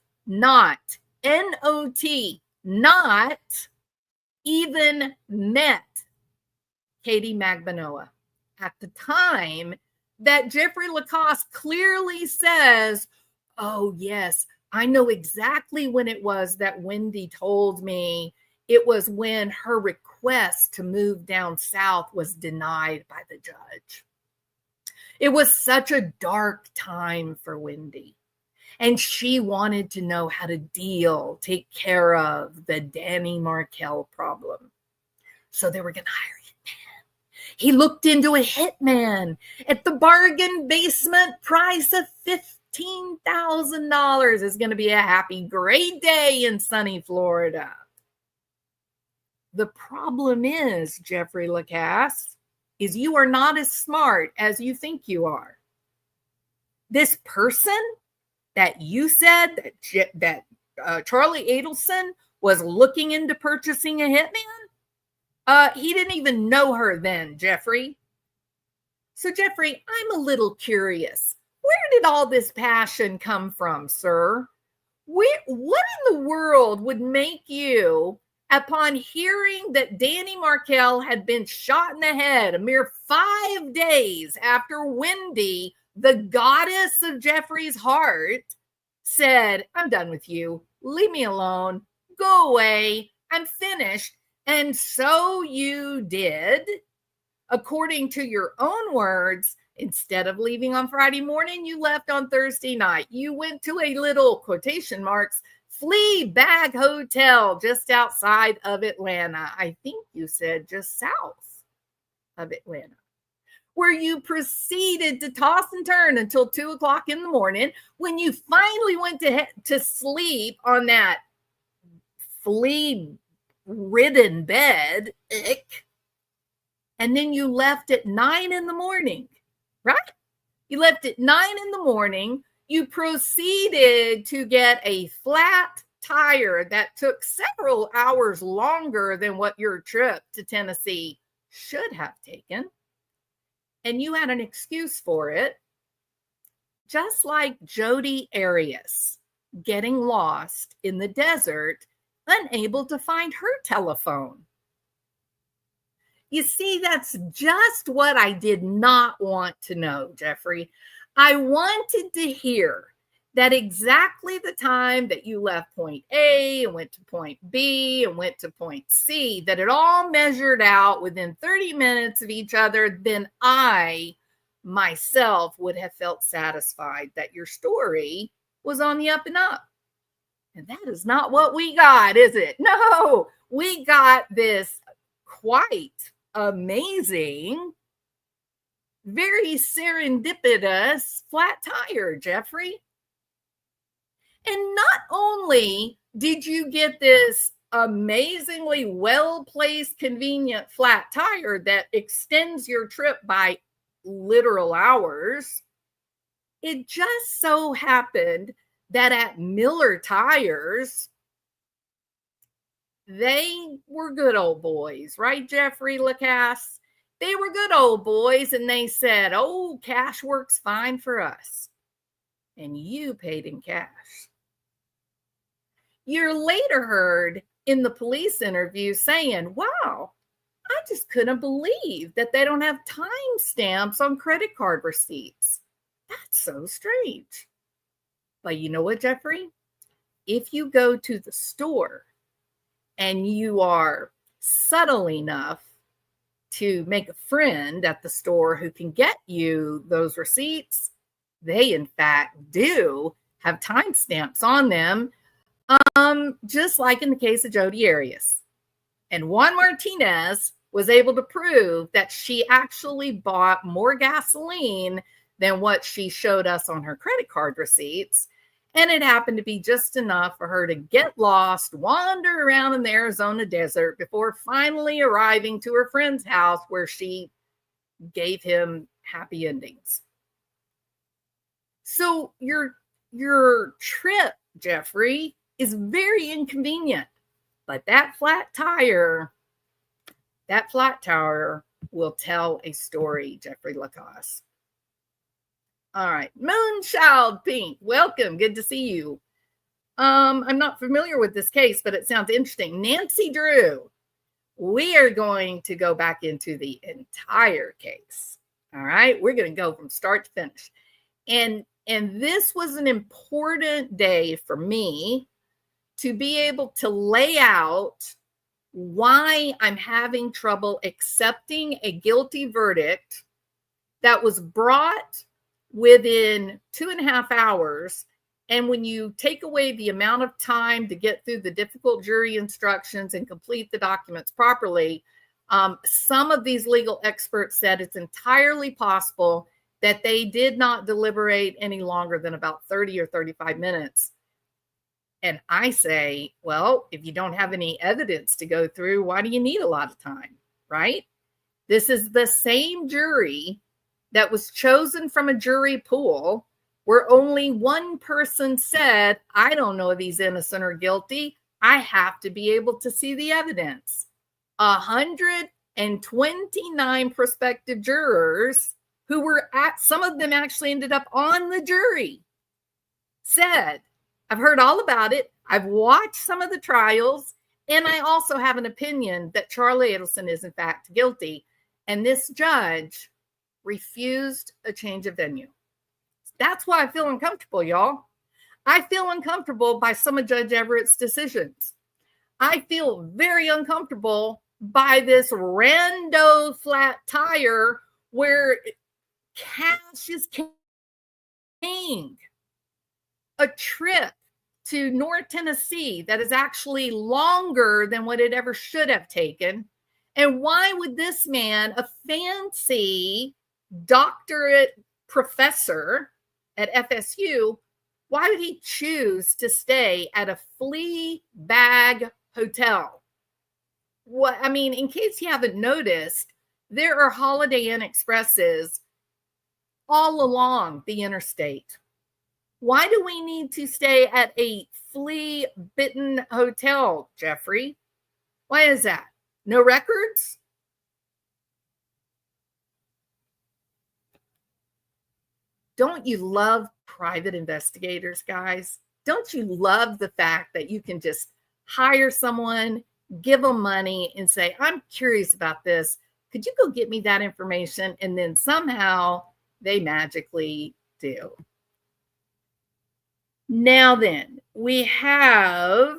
even met Katie Magbanoa at the time that Jeffrey Lacasse clearly says, oh, yes, I know exactly when it was that Wendy told me. It was when her request to move down south was denied by the judge. It was such a dark time for Wendy. And she wanted to know how to take care of the Danny Markel problem. So they were going to hire a hitman. He looked into a hitman at the bargain basement price of $15,000. It's going to be a happy, great day in sunny Florida. The problem is, Jeffrey Lacasse, is you are not as smart as you think you are. This person that you said that Charlie Adelson was looking into purchasing a hitman, he didn't even know her then, Jeffrey. So, Jeffrey, I'm a little curious. Where did all this passion come from, sir? What in the world would make you, upon hearing that Danny Markel had been shot in the head a mere 5 days after Wendy, the goddess of Jeffrey's heart, said, I'm done with you. Leave me alone. Go away. I'm finished. And so you did. According to your own words, instead of leaving on Friday morning, you left on Thursday night. You went to a little, quotation marks, flea bag hotel just outside of Atlanta. I think you said just south of Atlanta, where you proceeded to toss and turn until 2 o'clock in the morning, when you finally went to sleep on that flea-ridden bed. Ick. And then you left at 9 in the morning, right? You left at 9 in the morning. You proceeded to get a flat tire that took several hours longer than what your trip to Tennessee should have taken. And you had an excuse for it, just like Jodi Arias getting lost in the desert, unable to find her telephone. You see, that's just what I did not want to know, Jeffrey. I wanted to hear that exactly the time that you left point A and went to point B and went to point C, that it all measured out within 30 minutes of each other, then I myself would have felt satisfied that your story was on the up and up. And that is not what we got, is it? No, we got this quite amazing very serendipitous flat tire, Jeffrey. And not only did you get this amazingly well-placed, convenient flat tire that extends your trip by literal hours, it just so happened that at Miller Tires, they were good old boys, right, Jeffrey Lacasse? They were good old boys, and they said, oh, cash works fine for us. And you paid in cash. You're later heard in the police interview saying, wow, I just couldn't believe that they don't have timestamps on credit card receipts. That's so strange. But you know what, Jeffrey? If you go to the store and you are subtle enough to make a friend at the store who can get you those receipts, they in fact do have timestamps on them, just like in the case of Jodi Arias. And Juan Martinez was able to prove that she actually bought more gasoline than what she showed us on her credit card receipts. And it happened to be just enough for her to get lost, wander around in the Arizona desert before finally arriving to her friend's house where she gave him happy endings. So your trip, Jeffrey, is very inconvenient. But that flat tire will tell a story, Jeffrey Lacasse. All right, Moonchild Pink, welcome. Good to see you. I'm not familiar with this case, but it sounds interesting. Nancy Drew, we are going to go back into the entire case. All right, we're going to go from start to finish. And this was an important day for me to be able to lay out why I'm having trouble accepting a guilty verdict that was brought within 2.5 hours. And when you take away the amount of time to get through the difficult jury instructions and complete the documents properly, some of these legal experts said it's entirely possible that they did not deliberate any longer than about 30 or 35 minutes. And I say, well, if you don't have any evidence to go through, why do you need a lot of time, right? This is the same jury that was chosen from a jury pool where only one person said, I don't know if he's innocent or guilty. I have to be able to see the evidence. 129 prospective jurors who were some of them actually ended up on the jury, said, I've heard all about it. I've watched some of the trials, and I also have an opinion that Charlie Adelson is in fact guilty. And this judge refused a change of venue. That's why I feel uncomfortable, y'all. I feel uncomfortable by some of Judge Everett's decisions. I feel very uncomfortable by this rando flat tire where cash is king. A trip to North Tennessee that is actually longer than what it ever should have taken. And why would this man, a fancy doctorate professor at FSU, why would he choose to stay at a flea bag hotel? What I mean, in case you haven't noticed, there are Holiday Inn Expresses all along the interstate. Why do we need to stay at a flea-bitten hotel, Jeffrey? Why is that? No records? Don't you love private investigators, guys? Don't you love the fact that you can just hire someone, give them money, and say, I'm curious about this. Could you go get me that information? And then somehow they magically do. Now then, we have,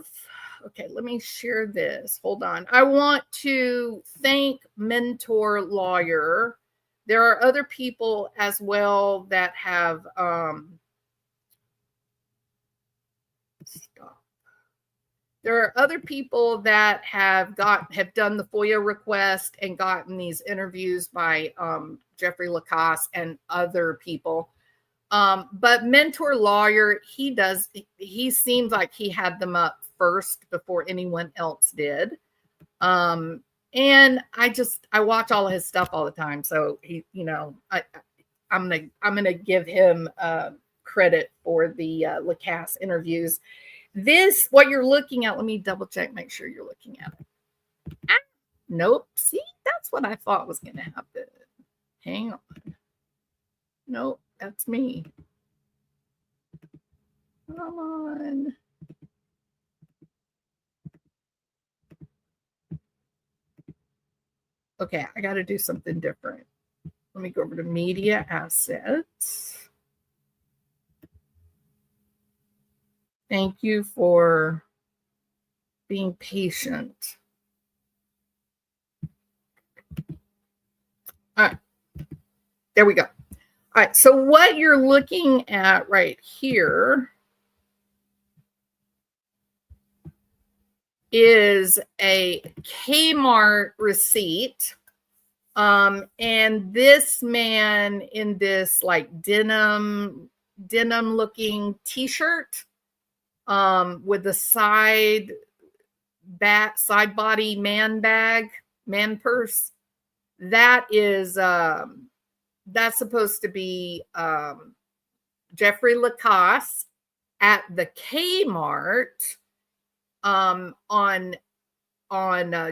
okay, let me share this. Hold on. I want to thank Mentor Lawyer. There are other people as well that have, there are other people that have done the FOIA request and gotten these interviews by Jeffrey Lacasse and other people. But Mentor Lawyer, he seems like he had them up first before anyone else did. And I watch all of his stuff all the time. So I'm gonna give him credit for the Lacasse interviews. This, what you're looking at, let me double check, make sure you're looking at it. Nope. See, that's what I thought was gonna happen. Hang on. Nope, that's me. Come on. Okay, I got to do something different. Let me go over to media assets. Thank you for being patient. All right, there we go. All right, so what you're looking at right here is a Kmart receipt. And this man in this like denim looking t-shirt with the side body man purse, that is that's supposed to be Jeffrey Lacasse at the Kmart on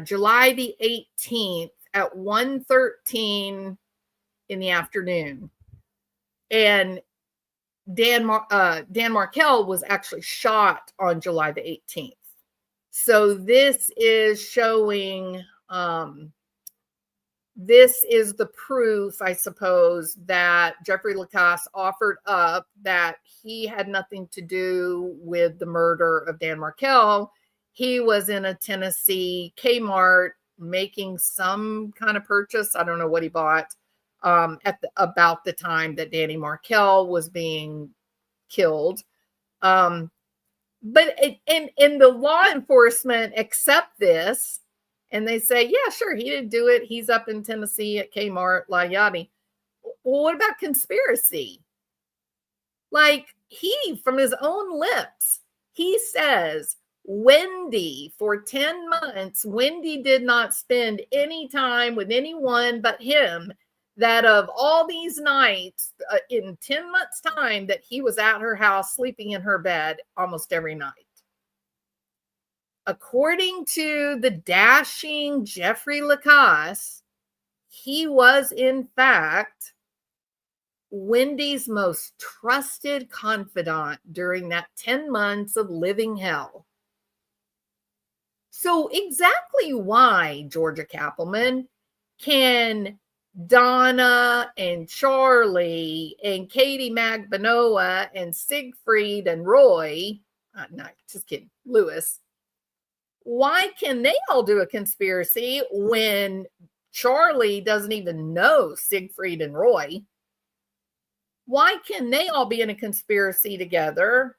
July the 18th at 1:13 in the afternoon. And Dan Markel was actually shot on July the 18th. So this is showing, this is the proof, I suppose, that Jeffrey Lacasse offered up that he had nothing to do with the murder of Dan Markel. He was in a Tennessee Kmart making some kind of purchase. I don't know what he bought about the time that Danny Markel was being killed. But the law enforcement accept this, and they say, yeah, sure, he didn't do it. He's up in Tennessee at Kmart, la yada. Well, what about conspiracy? Like, from his own lips, he says, Wendy, for 10 months, Wendy did not spend any time with anyone but him. That of all these nights, in 10 months' time, that he was at her house sleeping in her bed almost every night. According to the dashing Jeffrey Lacasse, he was, in fact, Wendy's most trusted confidant during that 10 months of living hell. So exactly why, Georgia Kappelman, can Donna and Charlie and Katie Magbanoa and Siegfried and Roy, no, just kidding, Lewis, why can they all do a conspiracy when Charlie doesn't even know Siegfried and Roy? Why can they all be in a conspiracy together,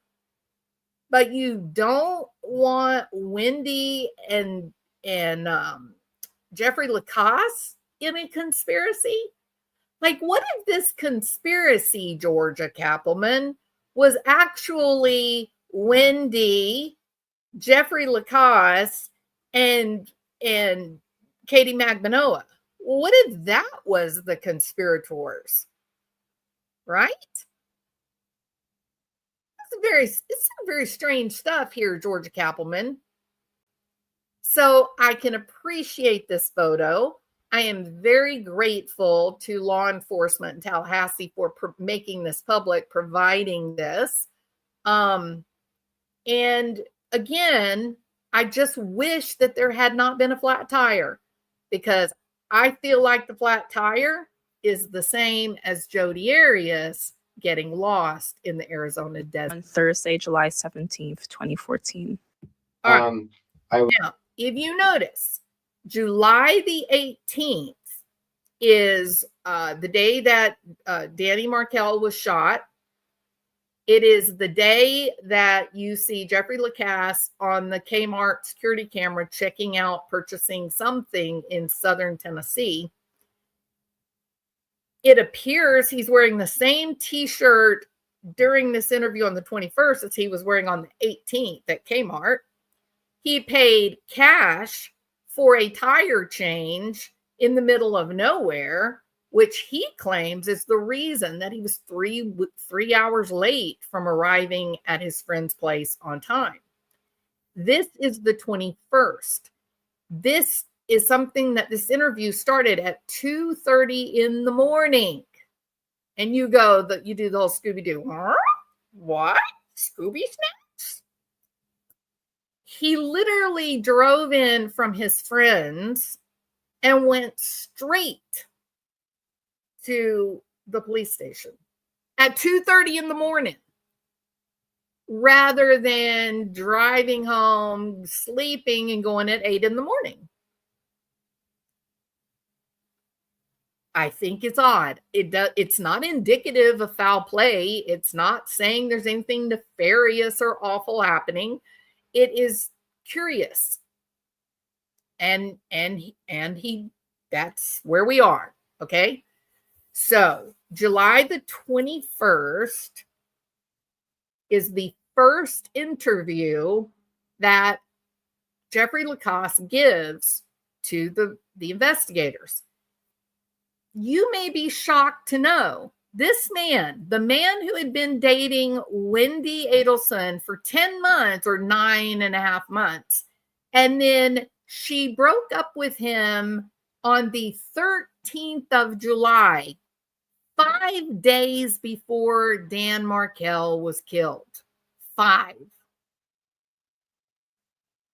but you don't want Wendy and Jeffrey Lacasse in a conspiracy? Like, what if this conspiracy, Georgia Kappelman, was actually Wendy, Jeffrey Lacasse, and Katie Magbanoa? What if that was the conspirators? Right? It's some very strange stuff here, Georgia Kappelman. So I can appreciate this photo. I am very grateful to law enforcement in Tallahassee for making this public, providing this. And again, I just wish that there had not been a flat tire, because I feel like the flat tire is the same as Jodi Arias getting lost in the Arizona desert. On Thursday, July 17th, 2014. All right. Now, if you notice, July the 18th is the day that Danny Markel was shot. It is the day that you see Jeffrey Lacasse on the Kmart security camera checking out, purchasing something in southern Tennessee. it appears he's wearing the same t-shirt during this interview on the 21st as he was wearing on the 18th at Kmart. He paid cash for a tire change in the middle of nowhere, which he claims is the reason that he was three hours late from arriving at his friend's place on time. This is the 21st. This is something that this interview started at 2:30 in the morning. And you do the whole Scooby-Doo. Huh? What? Scooby Snacks? He literally drove in from his friends and went straight to the police station at 2:30 in the morning, rather than driving home, sleeping, and going at 8 in the morning. I think it's odd. It's not indicative of foul play. It's not saying there's anything nefarious or awful happening. It is curious. And that's where we are. Okay. So July the 21st is the first interview that Jeffrey Lacoste gives to the investigators. You may be shocked to know this man, the man who had been dating Wendy Adelson for 10 months or 9.5 months, and then she broke up with him on the 13th of July, 5 days before Dan Markel was killed. 5.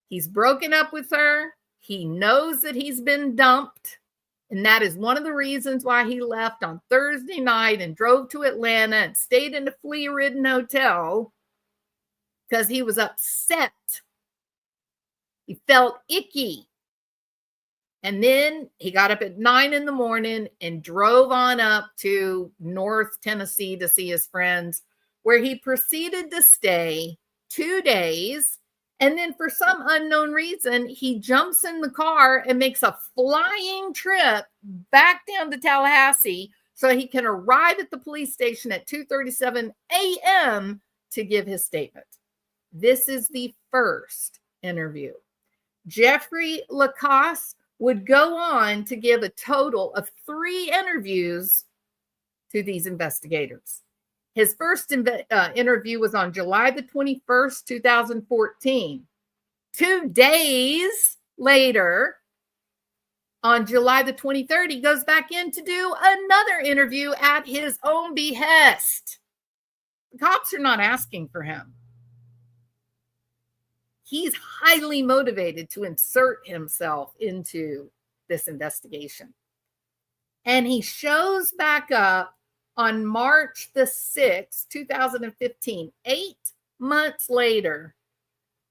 He's broken up with her. He knows that he's been dumped. And that is one of the reasons why he left on Thursday night and drove to Atlanta and stayed in a flea-ridden hotel, because he was upset. He felt icky. And then he got up at 9 in the morning and drove on up to North Tennessee to see his friends, where he proceeded to stay 2 days. And then for some unknown reason, he jumps in the car and makes a flying trip back down to Tallahassee so he can arrive at the police station at 2:37 a.m. to give his statement. This is the first interview. Jeffrey Lacoste would go on to give a total of 3 interviews to these investigators. His first interview was on July the 21st, 2014. 2 days later, on July the 23rd, he goes back in to do another interview at his own behest. The cops are not asking for him. He's highly motivated to insert himself into this investigation. And he shows back up on March the 6th, 2015, 8 months later,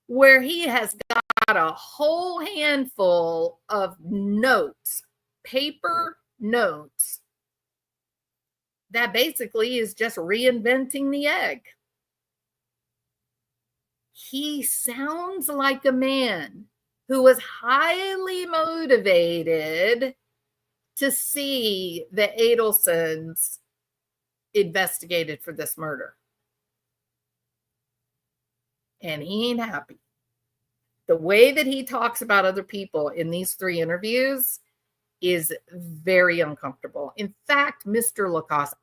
where he has got a whole handful of notes, paper notes, that basically is just reinventing the egg. He sounds like a man who was highly motivated to see the Adelsons investigated for this murder. And he ain't happy. The way that he talks about other people in these 3 interviews is very uncomfortable. In fact, Mr. Lacoste,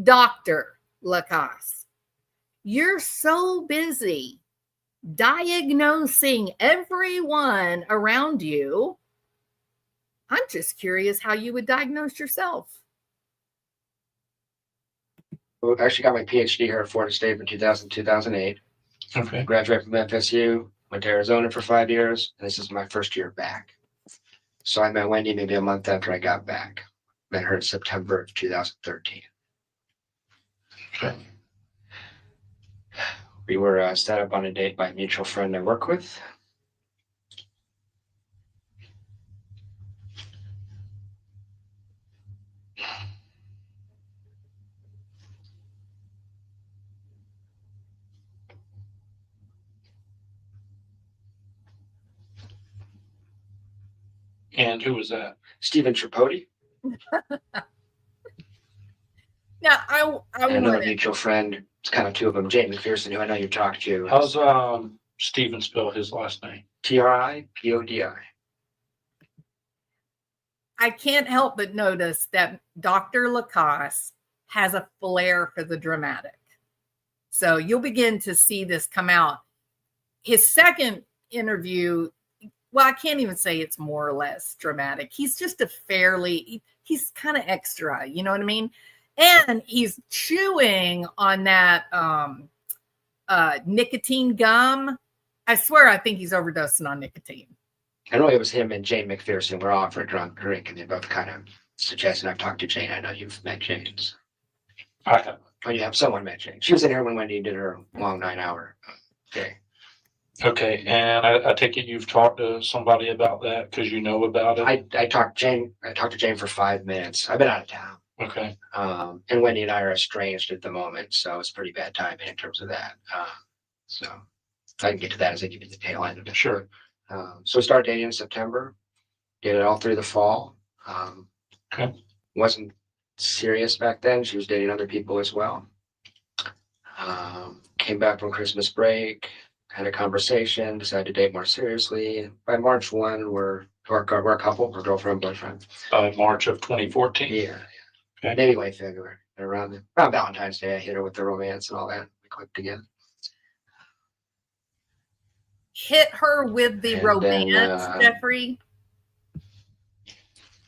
Dr. Lacoste, you're so busy diagnosing everyone around you. I'm just curious how you would diagnose yourself. I actually got my PhD here at Florida State in 2008. Okay. Graduated from FSU, went to Arizona for 5 years, and this is my first year back. So I met Wendy maybe a month after I got back. Met her in September of 2013. Okay. We were set up on a date by a mutual friend I work with. And who was that? Stephen Tripodi. Now, I And another want to. mutual friend, it's kind of two of them, Jane McPherson, who I know you talked to. How's Steven spell his last name? Tripodi. I can't help but notice that Dr. Lacoste has a flair for the dramatic. So you'll begin to see this come out. His second interview, well, I can't even say it's more or less dramatic. He's just he's kind of extra, you know what I mean? And he's chewing on that nicotine gum. I swear, I think he's overdosing on nicotine. I know it was him and Jane McPherson were off for a drink, and they both kind of suggested. I've talked to Jane. I know you've met Jane. I have. Oh, you have someone met Jane. She was in here when Wendy did her long 9-hour day. Okay, and I take it you've talked to somebody about that because you know about it. I talked to Jane for 5 minutes. I've been out of town. Okay. And Wendy and I are estranged at the moment, so it's pretty bad timing in terms of that. So I can get to that as I give you the tail end of it. Sure. So we started dating in September, did it all through the fall. Okay. Wasn't serious back then. She was dating other people as well. Came back from Christmas break, had a conversation, decided to date more seriously. By March 1, we're a couple, we're girlfriend, boyfriend. March of 2014. Yeah. Okay. Maybe late February. Around Valentine's Day, I hit her with the romance and all that. We clicked together. Hit her with the And romance, then, Jeffrey.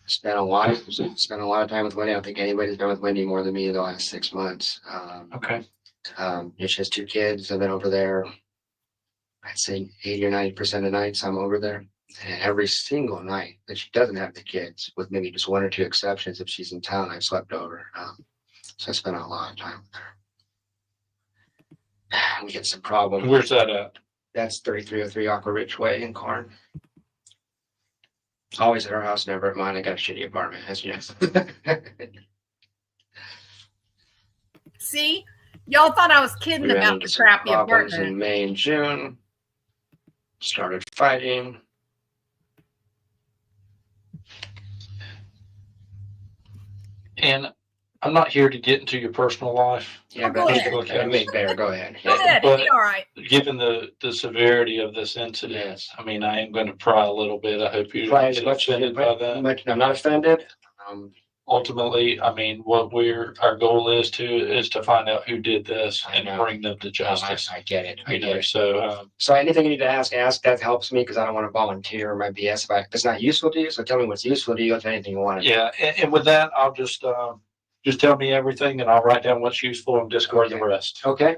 Spent a lot of time with Wendy. I don't think anybody's been with Wendy more than me the last 6 months. Okay. She has 2 kids. I've been over there, I'd say 80 or 90% of the nights I'm over there. And every single night that she doesn't have the kids, with maybe just 1 or 2 exceptions, if she's in town, I've slept over. So I spent a lot of time with her. We get some problems. Where's that at? That's 3303 Aqua Ridge Way in Corn. Always at her house, never at mine. I got a shitty apartment, as you know. See, y'all thought I was kidding We ran about into the some crappy problems apartment. in May and June. Started fighting. And I'm not here to get into your personal life. Yeah, go but ahead. Go ahead. Go ahead, But- it'll be all right. Given the severity of this incident, Yes. I mean, I am going to pry a little bit. I hope you Try don't as get much offended by that. I'm not offended. Ultimately, I mean, what our goal is to find out who did this I and know. bring them to justice. I get it. I You get know, it. so So anything you need to ask. That helps me because I don't want to volunteer my BS if it's not useful to you. So tell me what's useful to you if anything you want to. yeah, and with that, I'll just tell me everything, and I'll write down what's useful and discard the rest. Okay.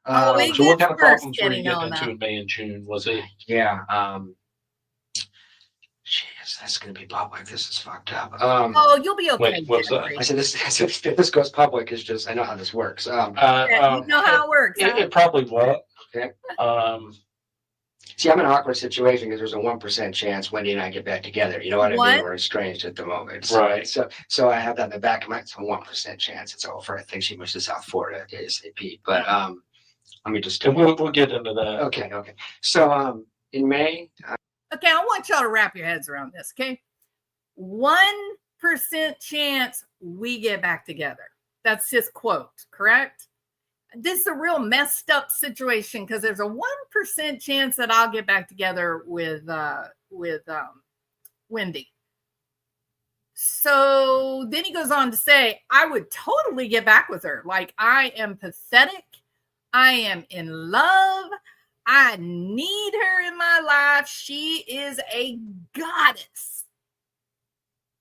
Oh, Um, he So what gets kind of first problems were you getting on getting into that. in May and June? Was it? yeah. Jeez, that's gonna be public. This is fucked up. Oh, you'll be okay. Wait, what's that? Jeffrey. I said this. If this goes public, it's just I know how this works. Yeah, you know how it works. huh? It probably was. Okay. See, See, I'm in an awkward situation because there's a 1% chance Wendy and I get back together. You know what I What? mean? We're estranged at the moment. So, Right. So I have that in the back of my. It's a 1% chance it's over. I think she moves to South Florida ASAP. But let me just. and we'll get into that. Okay. So in May. Okay, I want y'all to wrap your heads around this, okay? 1% chance we get back together. That's his quote, correct? This is a real messed up situation because there's a 1% chance that I'll get back together with Wendy. So then he goes on to say, I would totally get back with her. Like, I am pathetic. I am in love. I need her in my life. She is a goddess.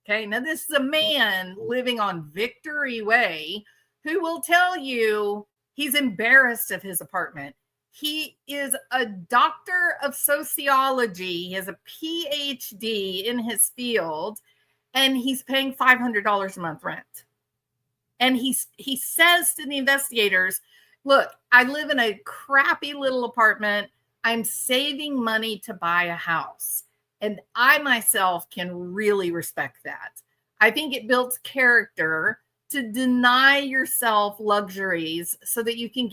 Okay, now this is a man living on Victory Way who will tell you he's embarrassed of his apartment. He is a doctor of sociology. He has a PhD in his field, and he's paying $500 a month rent. And he says to the investigators, look, I live in a crappy little apartment. I'm saving money to buy a house. And I myself can really respect that. I think it builds character to deny yourself luxuries so that you can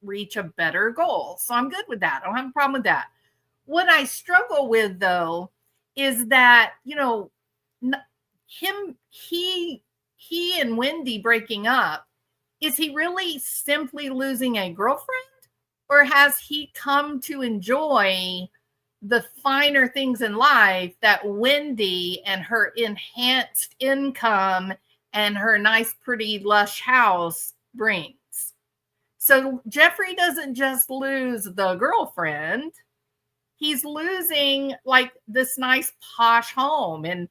reach a better goal. So I'm good with that. I don't have a problem with that. What I struggle with, though, is that, he and Wendy breaking up, is he really simply losing a girlfriend? Or has he come to enjoy the finer things in life that Wendy and her enhanced income and her nice, pretty, lush house brings? So Jeffrey doesn't just lose the girlfriend. He's losing like this nice posh home and,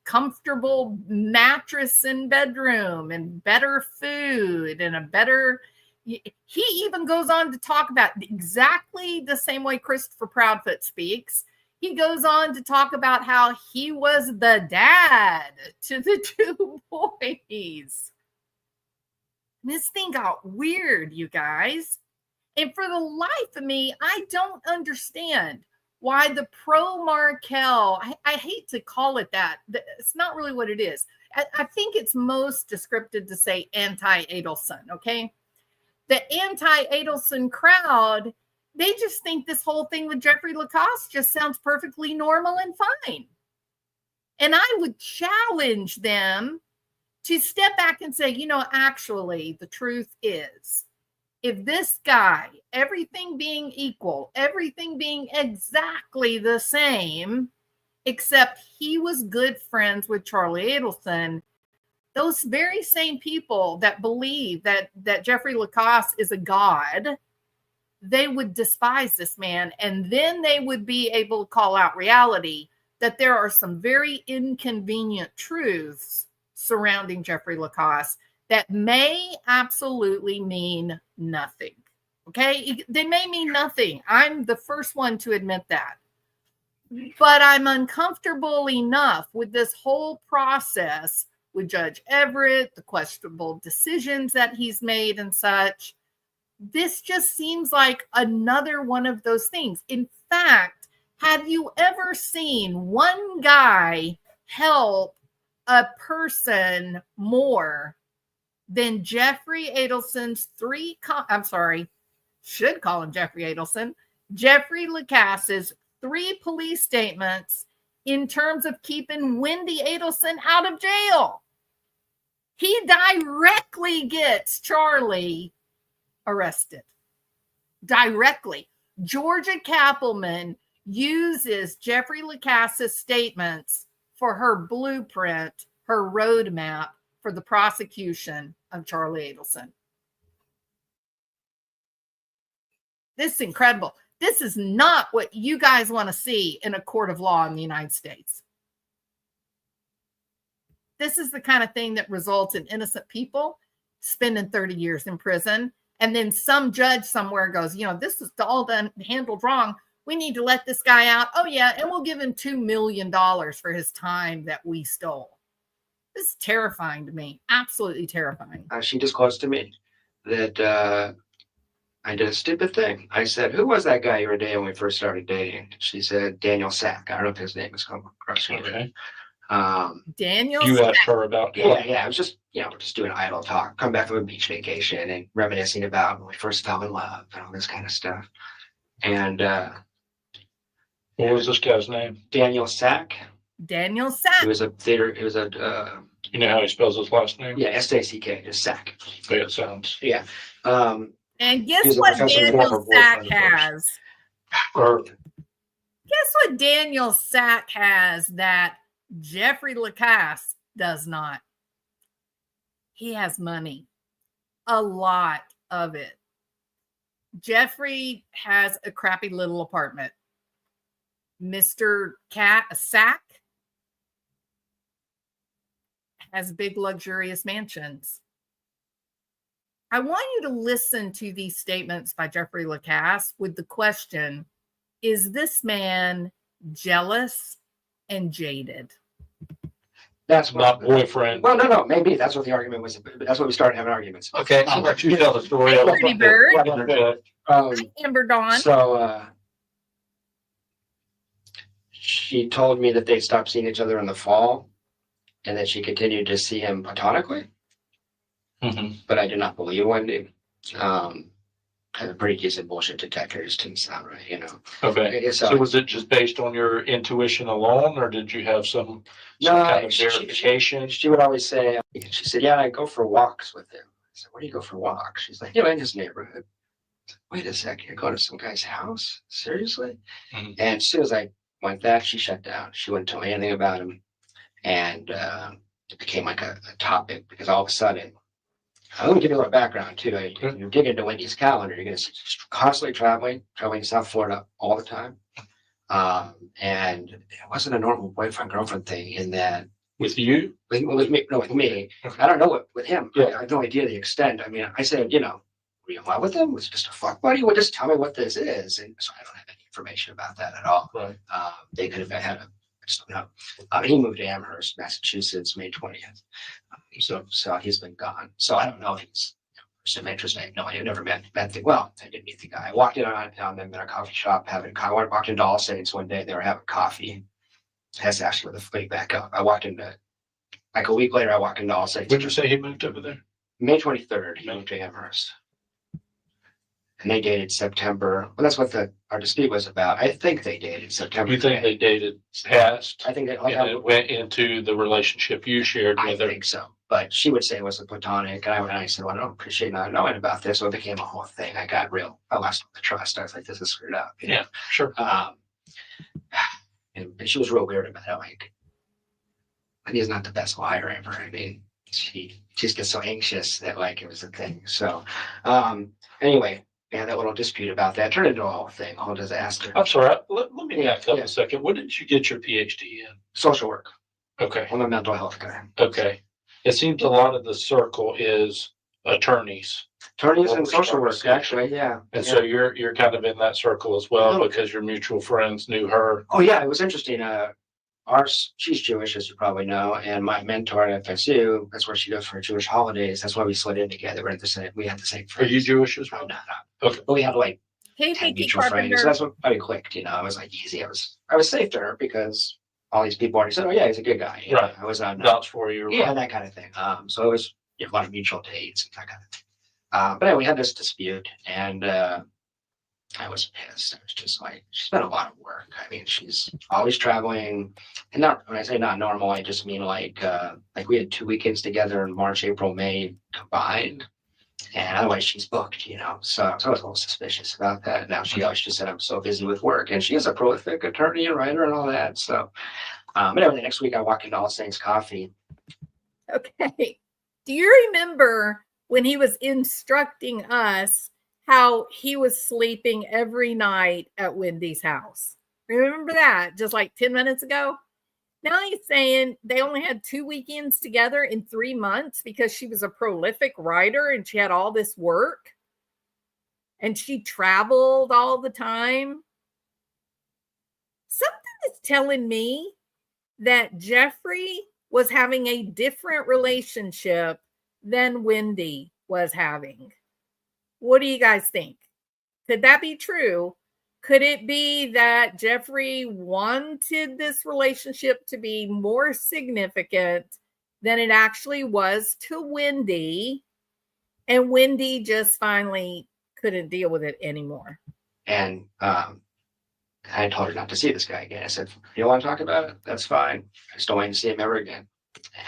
comfortable mattress and bedroom and better food and a better. He even goes on to talk about exactly the same way Christopher Proudfoot speaks. He goes on to talk about how he was the dad to the 2 boys. This thing got weird, you guys. And for the life of me, I don't understand why the pro-Markel, I hate to call it that. It's not really what it is. I think it's most descriptive to say anti-Adelson, okay? The anti-Adelson crowd, they just think this whole thing with Jeffrey Lacoste just sounds perfectly normal and fine. And I would challenge them to step back and say, actually, the truth is, if this guy, everything being equal, everything being exactly the same, except he was good friends with Charlie Adelson, those very same people that believe that Jeffrey Lacoste is a god, they would despise this man. And then they would be able to call out reality that there are some very inconvenient truths surrounding Jeffrey Lacoste that may absolutely mean nothing. Okay? They may mean nothing. I'm the first one to admit that. But I'm uncomfortable enough with this whole process with Judge Everett, the questionable decisions that he's made and such. This just seems like another one of those things. In fact, have you ever seen one guy help a person more than Jeffrey Adelson's should call him Jeffrey Adelson, Jeffrey Lacoste's 3 police statements in terms of keeping Wendy Adelson out of jail? He directly gets Charlie arrested. Directly. Georgia Kappelman uses Jeffrey Lacoste's statements for her blueprint, her roadmap for the prosecution of Charlie Adelson. This is incredible. This is not what you guys want to see in a court of law in the United States. This is the kind of thing that results in innocent people spending 30 years in prison. And then some judge somewhere goes, this is all done, handled wrong. We need to let this guy out. Oh, yeah. And we'll give him $2 million for his time that we stole. This is terrifying to me. Absolutely terrifying. She disclosed to me that I did a stupid thing. I said, "Who was that guy you were dating when we first started dating?" She said, "Daniel Sack." I don't know if his name has come across here. Okay. Daniel You Sack. asked her about Yeah. I was just, just doing idle talk, come back from a beach vacation and reminiscing about when we first fell in love and all this kind of stuff. And what was this guy's name? Daniel Sack. Daniel Sack. He was a You know how he spells his last name? yeah, S-A-C-K, just Sack. Yeah, it sounds. Yeah. And guess He's a what professor Daniel former Sack boyfriend of hers. has? Guess what Daniel Sack has that Jeffrey Lacoste does not? He has money. A lot of it. Jeffrey has a crappy little apartment. Mr. Sack has big luxurious mansions. I want you to listen to these statements by Jeffrey Lacoste with the question, is this man jealous and jaded? That's Not boyfriend. Well, no, maybe that's what the argument was. That's what we started having arguments. Okay, I'll let you tell the story. Hey, Pretty Bird. Um, Amber Dawn. So she told me that they stopped seeing each other in the fall, and that she continued to see him platonically. Mm-hmm. But I did not believe Wendy. have a pretty decent bullshit detectors to sound right, you know. Okay. So, So was it just based on your intuition alone, or did you have some no, kind of verification? she would always say, she said, yeah, I go for walks with him. I said, where do you go for walks? She's like, in his neighborhood. Wait a second, you're going to some guy's house? Seriously? Mhm. And as soon as I went that, she shut down. She wouldn't tell me anything about him. And it became like a topic because all of a sudden, I'm going to give you a little background too. You dig into Wendy's calendar, you're going to see she's constantly traveling to South Florida all the time. And it wasn't a normal boyfriend girlfriend thing in that With you? with me. No, with me. Okay. I don't know what with him. Yeah. I have no idea the extent. I mean, I said, were you in love with him? Was it just a fuck buddy? Well, just tell me what this is. And so I don't have any information about that at all. Right. They could have had I just don't know. He moved to Amherst, Massachusetts, May 20th. So he's been gone. So I don't know if he's some interest. I have no idea. Never met the well, I didn't meet the guy. I walked in on them in a coffee shop having coffee. I walked into All Saints one day, they were having coffee. That's actually where the footing back up. I walked into like a week later, I walked into All Saints. Would you say he moved over there? May 23rd, he moved to Amherst. And they dated September. Well, that's what our dispute was about. I think they dated September. You think they dated past? I think And it went into the relationship you shared I with her? think so. But she would say it was a platonic. And I said, well, I don't appreciate not knowing about this. So it became a whole thing. I lost the trust. I was like, this is screwed up. Yeah, sure. And she was real weird about it. Like, he's not the best liar ever. I mean, she just gets so anxious that like it was a thing. So anyway, we had that little dispute about that. Turned into a whole thing, a whole disaster. I'm sorry. Let me back up Yeah. a second. What did you get your PhD in? Social work. Okay. I'm a mental health guy. Okay. It seems a lot of the circle is attorneys. Attorneys Well, and we're social starting work, to see actually, yeah. And Yeah. so you're kind of in that circle as A well little because your mutual friends knew her. Oh yeah, it was interesting. She's Jewish, as you probably know, and my mentor at FSU, that's where she goes for Jewish holidays. That's why we slid in together. We had the same Are friends. you Jewish as No, well? no. Okay. But we had like Hey, 10 Vicky mutual friends. Carpenter. So that's what I clicked, It was like easy. I was safe to her because all these people already said, oh yeah, he's a good guy. Right. I was on Vouch for you. yeah, that kind of thing. So it was a lot of mutual dates and that kind of thing. But anyway, we had this dispute and I was pissed. I was just like, she's been a lot of work. I mean, she's always traveling. And not when I say not normal, I just mean like we had 2 weekends together in March, April, May combined. And otherwise she's booked, So I was a little suspicious about that. Now she always just said I'm so busy with work. And she is a prolific attorney and writer and all that. So but anyway, the next week I walk into All Saints Coffee. Okay. Do you remember when he was instructing us how he was sleeping every night at Wendy's house? Remember that just like 10 minutes ago? Now he's saying they only had 2 weekends together in 3 months because she was a prolific writer and she had all this work and she traveled all the time. Something is telling me that Jeffrey was having a different relationship than Wendy was having. What do you guys think? Could that be true? Could it be that Jeffrey wanted this relationship to be more significant than it actually was to Wendy, and Wendy just finally couldn't deal with it anymore? And I told her not to see this guy again. I said, you don't want to talk about it? That's fine. I just don't want to see him ever again.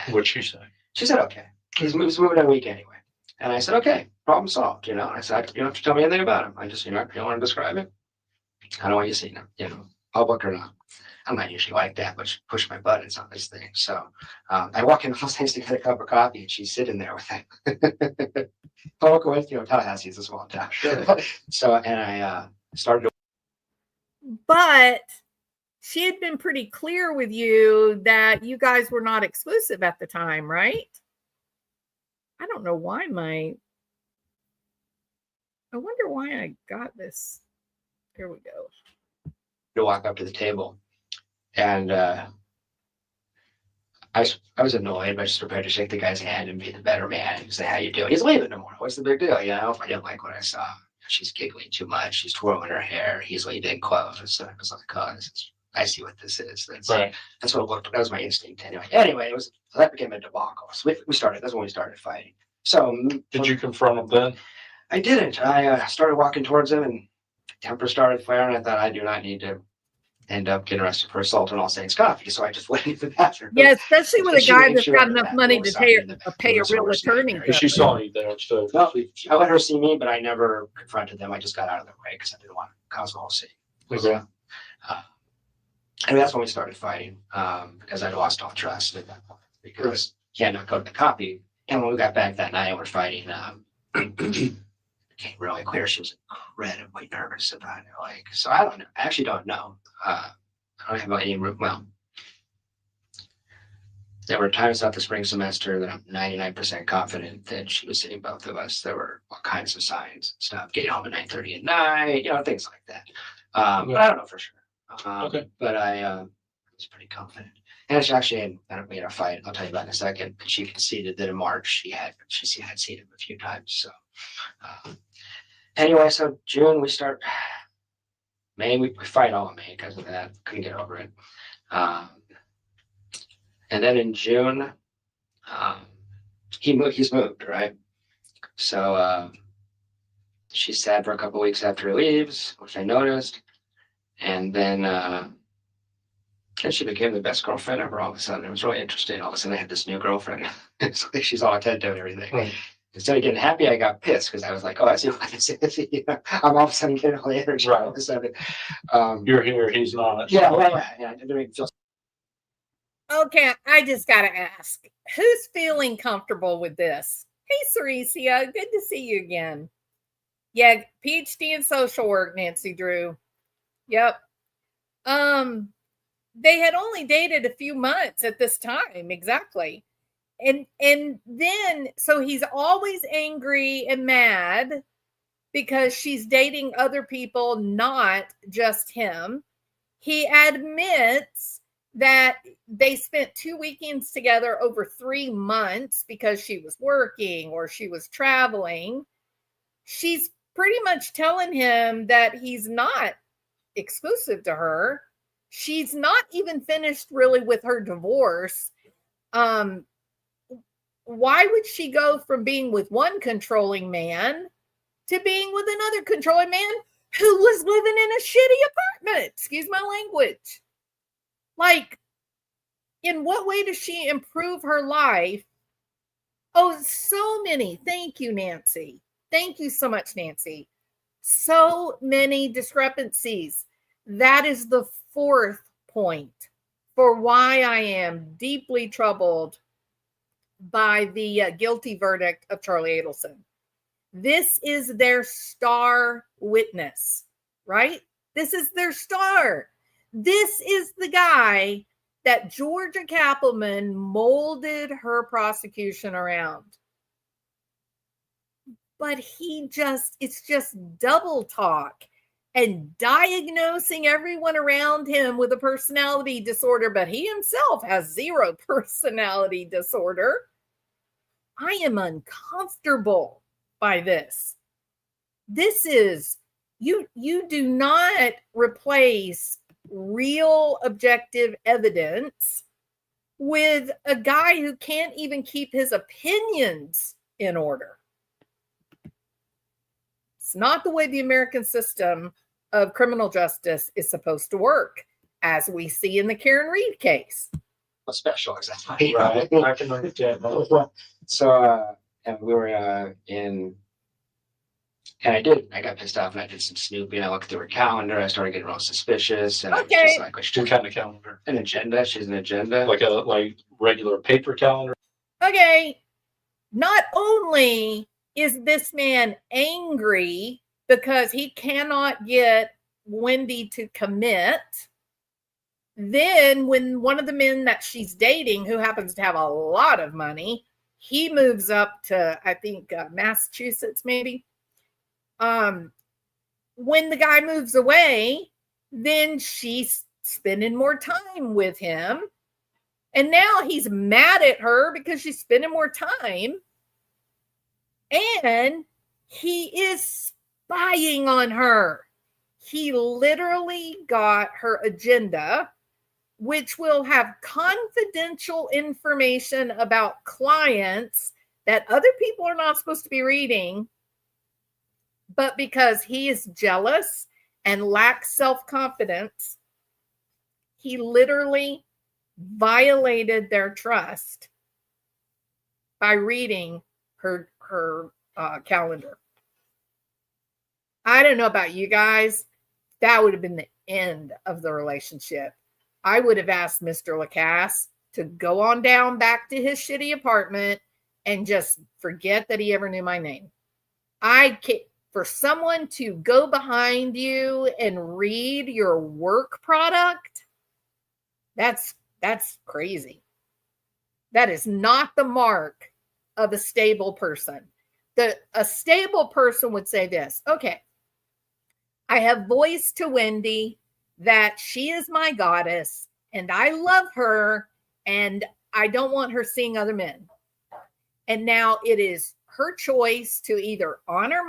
And What'd she say? she said, okay. He's moving in a week anyway. And I said, okay, problem solved. I said, you don't have to tell me anything about him. I just, you don't want to describe it. I don't want you seeing him, public or not. I'm not usually like that, but she pushed my buttons on this thing. So I walk in All Saints to get a cup of coffee and she's sitting there with him. Public with, Tallahassee is a small town. So, and I started to. But she had been pretty clear with you that you guys were not exclusive at the time, right? I don't know why I wonder why I got this. Here we go. To walk up to the table. And I was annoyed, but I just prepared to shake the guy's hand and be the better man and say, how you doing? He's leaving tomorrow. What's the big deal? If I didn't like what I saw. She's giggling too much. She's twirling her hair. He's leaving clothes. So I was like, oh, I see what this is. That's what it looked. That was my instinct anyway. That became a debacle. So we started. That's when we started fighting. So did you confront him then? I didn't. I started walking towards him and temper started flaring. I thought I do not need to end up getting arrested for assault on all saints coffee. So I just went into the bathroom. Yeah, especially with a She- guy that's she got went in the enough money bathroom, to saw me in the pay a bathroom, real worst attorney. nightmare. She saw you there, so. No, I let her see me, but I never confronted them. I just got out of their way because I didn't want to cause a whole scene. Okay. And that's when we started fighting, because I'd lost all trust at that point because he had not cooked the coffee. And when we got back that night, we're fighting. It became really clear she was incredibly nervous about it. Like, so I don't know. I actually don't know. I don't have any room. Well, there were times throughout the spring semester that I'm 99% confident that she was seeing both of us. There were all kinds of signs, stuff, getting home at 9:30 at night, things like that. But I don't know for sure. Okay. But I was pretty confident. And she actually we had a fight. I'll tell you about in a second. But she conceded that in March she had seen him a few times. So anyway, so June we start. May we fight all of May because of that. Couldn't get over it. And then in June, he's moved, right? So she's sad for a couple weeks after he leaves, which I noticed. And then and she became the best girlfriend ever all of a sudden. It was really interesting. All of a sudden I had this new girlfriend. It's like she's all attentive and everything. Right. Instead of getting happy, I got pissed because I was like, oh, that's I'm all of a sudden getting all the energy all of a sudden. You're here, he's not. Yeah, I didn't even feel. Okay, I just got to ask, who's feeling comfortable with this? Hey, Ceresia, good to see you again. Yeah, PhD in social work, Nancy Drew. Yep. They had only dated a few months at this time, exactly. And then, so he's always angry and mad because she's dating other people, not just him. He admits that they spent 2 weekends together over 3 months because she was working or she was traveling. She's pretty much telling him that he's not exclusive to her. She's not even finished really with her divorce. Why would she go from being with one controlling man to being with another controlling man who was living in a shitty apartment? Excuse my language. Like, in what way does she improve her life? Oh, so many. Thank you, Nancy. Thank you so much, Nancy. So many discrepancies. That is the fourth point for why I am deeply troubled by the guilty verdict of Charlie Adelson. This is their star witness, right? This is their star. This is the guy that Georgia Kappelman molded her prosecution around. But it's just double talk and diagnosing everyone around him with a personality disorder, but he himself has zero personality disorder. I am uncomfortable by this. This is, you do not replace real objective evidence with a guy who can't even keep his opinions in order. It's not the way the American system of criminal justice is supposed to work, as we see in the Karen Reed case. Special, exactly. Right. I can understand that. So, and we were and I got pissed off and I did some snooping. I looked through her calendar. I started getting real suspicious. And I was just like, What kind of calendar? An agenda. She's an agenda. Like regular paper calendar? Okay. Not only is this man angry because he cannot get Wendy to commit, then when one of the men that she's dating, who happens to have a lot of money, he moves up to, I think, Massachusetts, maybe. When the guy moves away, then she's spending more time with him. And now he's mad at her because she's spending more time. And he is spying on her. He literally got her agenda, which will have confidential information about clients that other people are not supposed to be reading. but because he is jealous and lacks self-confidence, he literally violated their trust by reading her calendar. I don't know about you guys. That would have been the end of the relationship. I would have asked Mr. Lacasse to go on down back to his shitty apartment and just forget that he ever knew my name. For someone to go behind you and read your work product, that's crazy. That is not the mark of a stable person. A stable person would say this: okay, I have voiced to Wendy that she is my goddess and I love her and I don't want her seeing other men. And now it is her choice to either honor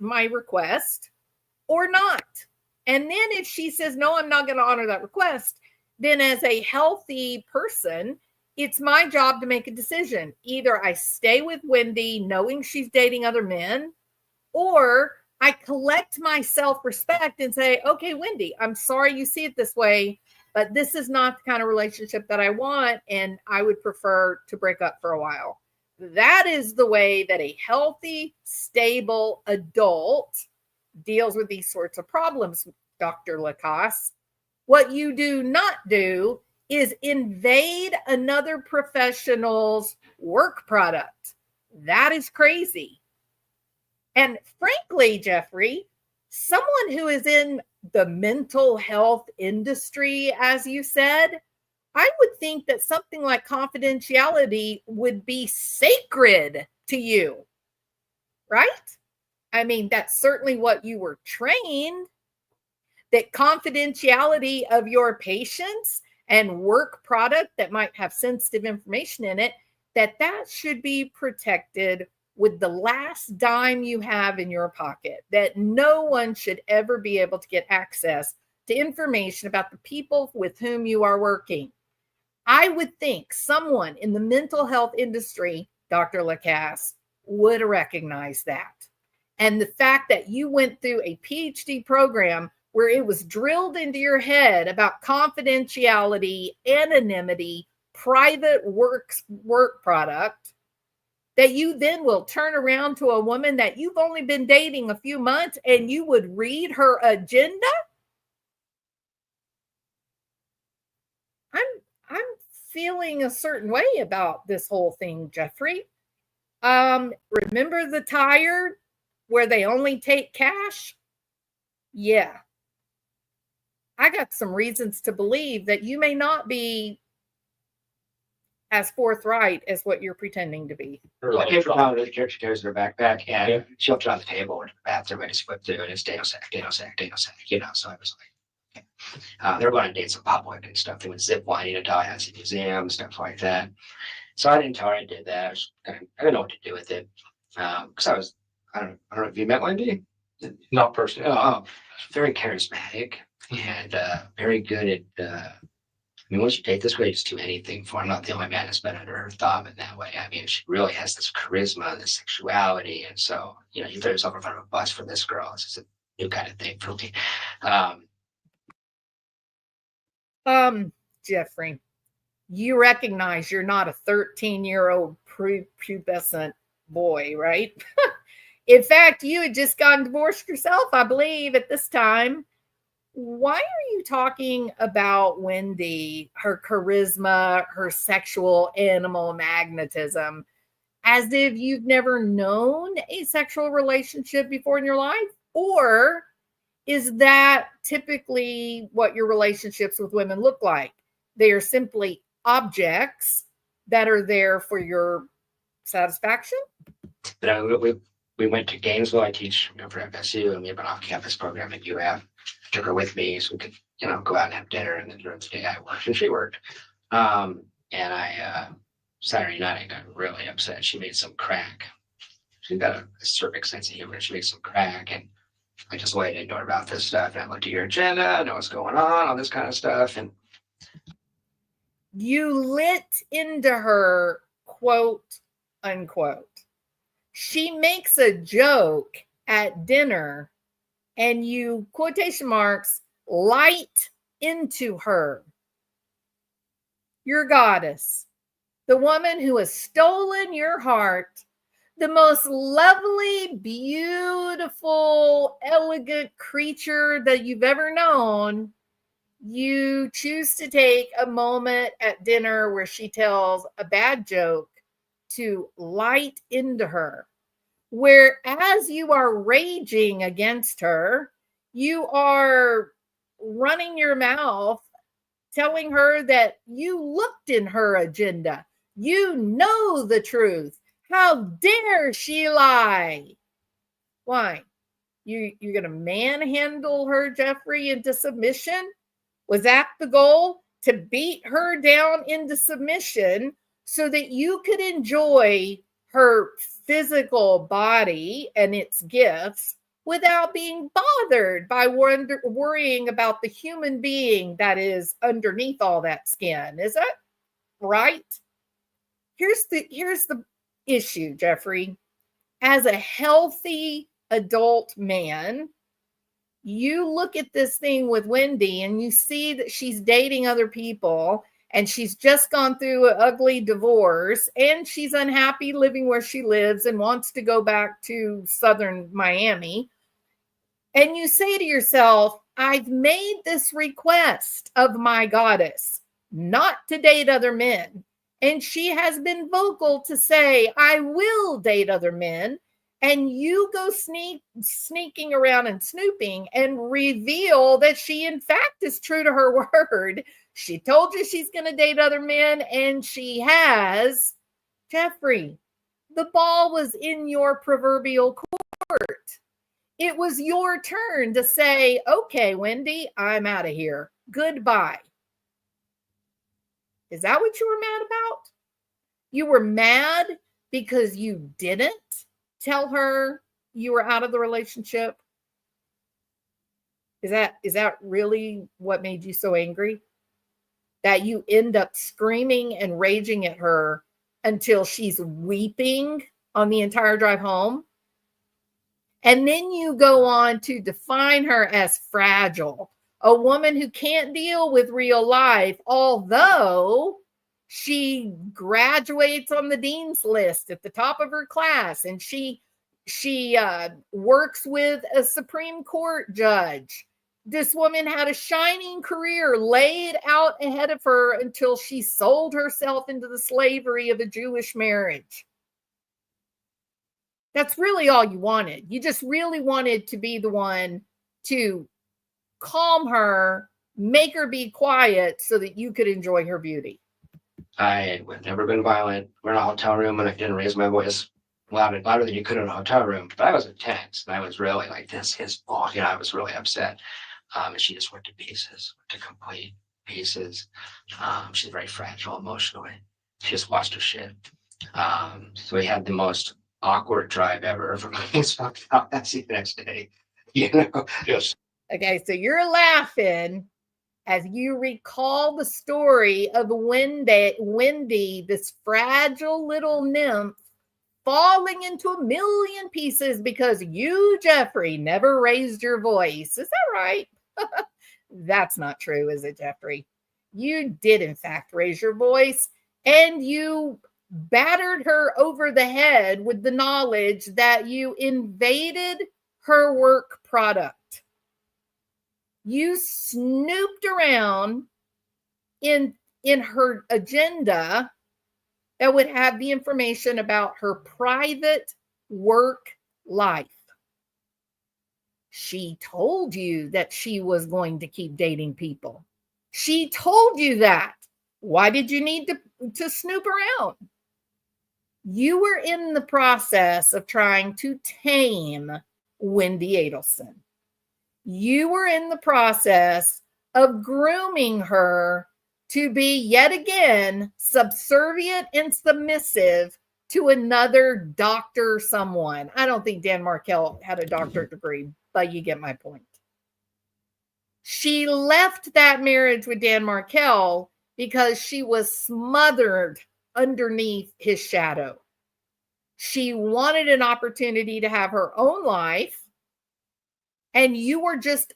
my request or not. And then if she says, no, I'm not going to honor that request, then as a healthy person, it's my job to make a decision. Either I stay with Wendy knowing she's dating other men, or I collect my self-respect and say, okay, Wendy, I'm sorry you see it this way, but this is not the kind of relationship that I want, and I would prefer to break up for a while. That is the way that a healthy, stable adult deals with these sorts of problems, Dr. Lacasse. What you do not do is invade another professional's work product. That is crazy. And frankly, Jeffrey, someone who is in the mental health industry, as you said, I would think that something like confidentiality would be sacred to you, right? I mean, that's certainly what you were trained, that confidentiality of your patients and work product that might have sensitive information in it, that should be protected with the last dime you have in your pocket, that no one should ever be able to get access to information about the people with whom you are working. I would think someone in the mental health industry, Dr. Lacasse, would recognize that. And the fact that you went through a PhD program where it was drilled into your head about confidentiality, anonymity, private work product, that you then will turn around to a woman that you've only been dating a few months and you would read her agenda? I'm feeling a certain way about this whole thing, Jeffrey. Remember the tire where they only take cash? Yeah. I got some reasons to believe that you may not be as forthright as what you're pretending to be. I came from out of the church, carries her backpack, and she left it on the table in the bathroom. I just flipped through, and it's Dano Sack, so I was like, okay. They were going on dates in public and stuff. They went zip lining to Tallahassee Museum, stuff like that. So I didn't tell her I did that. I didn't know what to do with it. Because I don't know if you met Wendy. Not personally. Very charismatic and very good at. I mean, once you date this way, just do anything for her. I'm not the only man that's been under her thumb in that way. I mean, she really has this charisma, this sexuality. And so, you throw yourself in front of a bus for this girl. It's just a new kind of thing for me. Jeffrey, you recognize you're not a 13-year-old prepubescent boy, right? In fact, you had just gotten divorced yourself, I believe, at this time. Why are you talking about Wendy, her charisma, her sexual animal magnetism, as if you've never known a sexual relationship before in your life? Or is that typically what your relationships with women look like? They are simply objects that are there for your satisfaction? But we went to Gainesville. I teach for FSU, and we have an off-campus program at UF. Took her with me so we could, go out and have dinner. And then during the day I worked and she worked. And I, Saturday night, I got really upset. She made some crack. She's got a certain sense of humor. She made some crack. And I just waited to her about this stuff. And I looked at your agenda, I know what's going on, all this kind of stuff. And you lit into her, quote, unquote. She makes a joke at dinner and you, quotation marks, light into her, your goddess, the woman who has stolen your heart, the most lovely, beautiful, elegant creature that you've ever known, you choose to take a moment at dinner where she tells a bad joke to light into her. Whereas you are raging against her, you are running your mouth, telling her that you looked in her agenda. You know the truth. How dare she lie? Why? You're going to manhandle her, Jeffrey, into submission? Was that the goal? To beat her down into submission so that you could enjoy her physical body and its gifts without being bothered by worrying about the human being that is underneath all that skin. Is that right? Here's the issue, Jeffrey. As a healthy adult man, you look at this thing with Wendy and you see that she's dating other people and she's just gone through an ugly divorce and she's unhappy living where she lives and wants to go back to southern Miami. And you say to yourself, I've made this request of my goddess not to date other men. And she has been vocal to say, I will date other men. And you go sneaking around and snooping and reveal that she, in fact, is true to her word. She told you she's going to date other men, and she has. Jeffrey, the ball was in your proverbial court. It was your turn to say, okay, Wendy, I'm out of here. Goodbye. Is that what you were mad about? You were mad because you didn't tell her you were out of the relationship? Is that really what made you so angry? That you end up screaming and raging at her until she's weeping on the entire drive home? And then you go on to define her as fragile, a woman who can't deal with real life, although she graduates on the dean's list at the top of her class, and she works with a Supreme Court judge. This woman had a shining career laid out ahead of her until she sold herself into the slavery of a Jewish marriage. That's really all you wanted. You just really wanted to be the one to calm her, make her be quiet so that you could enjoy her beauty. I had never been violent. We're in a hotel room and I didn't raise my voice louder than you could in a hotel room. But I was intense and I was really like, this is fault. I was really upset. And she just went to pieces, to complete pieces. She's very fragile emotionally. She just lost her shit. So we had the most awkward drive ever from fucked out. That's the next day. Just. Okay, so you're laughing as you recall the story of Wendy, this fragile little nymph, falling into a million pieces because you, Jeffrey, never raised your voice. Is that right? That's not true, is it, Jeffrey? You did, in fact, raise your voice, and you battered her over the head with the knowledge that you invaded her work product. You snooped around in her agenda that would have the information about her private work life. She told you that she was going to keep dating people. She told you that. Why did you need to snoop around? You were in the process of trying to tame Wendy Adelson. You were in the process of grooming her to be yet again subservient and submissive to another doctor someone. I don't think Dan Markel had a doctorate degree, but you get my point. She left that marriage with Dan Markel because she was smothered underneath his shadow. She wanted an opportunity to have her own life, And you were just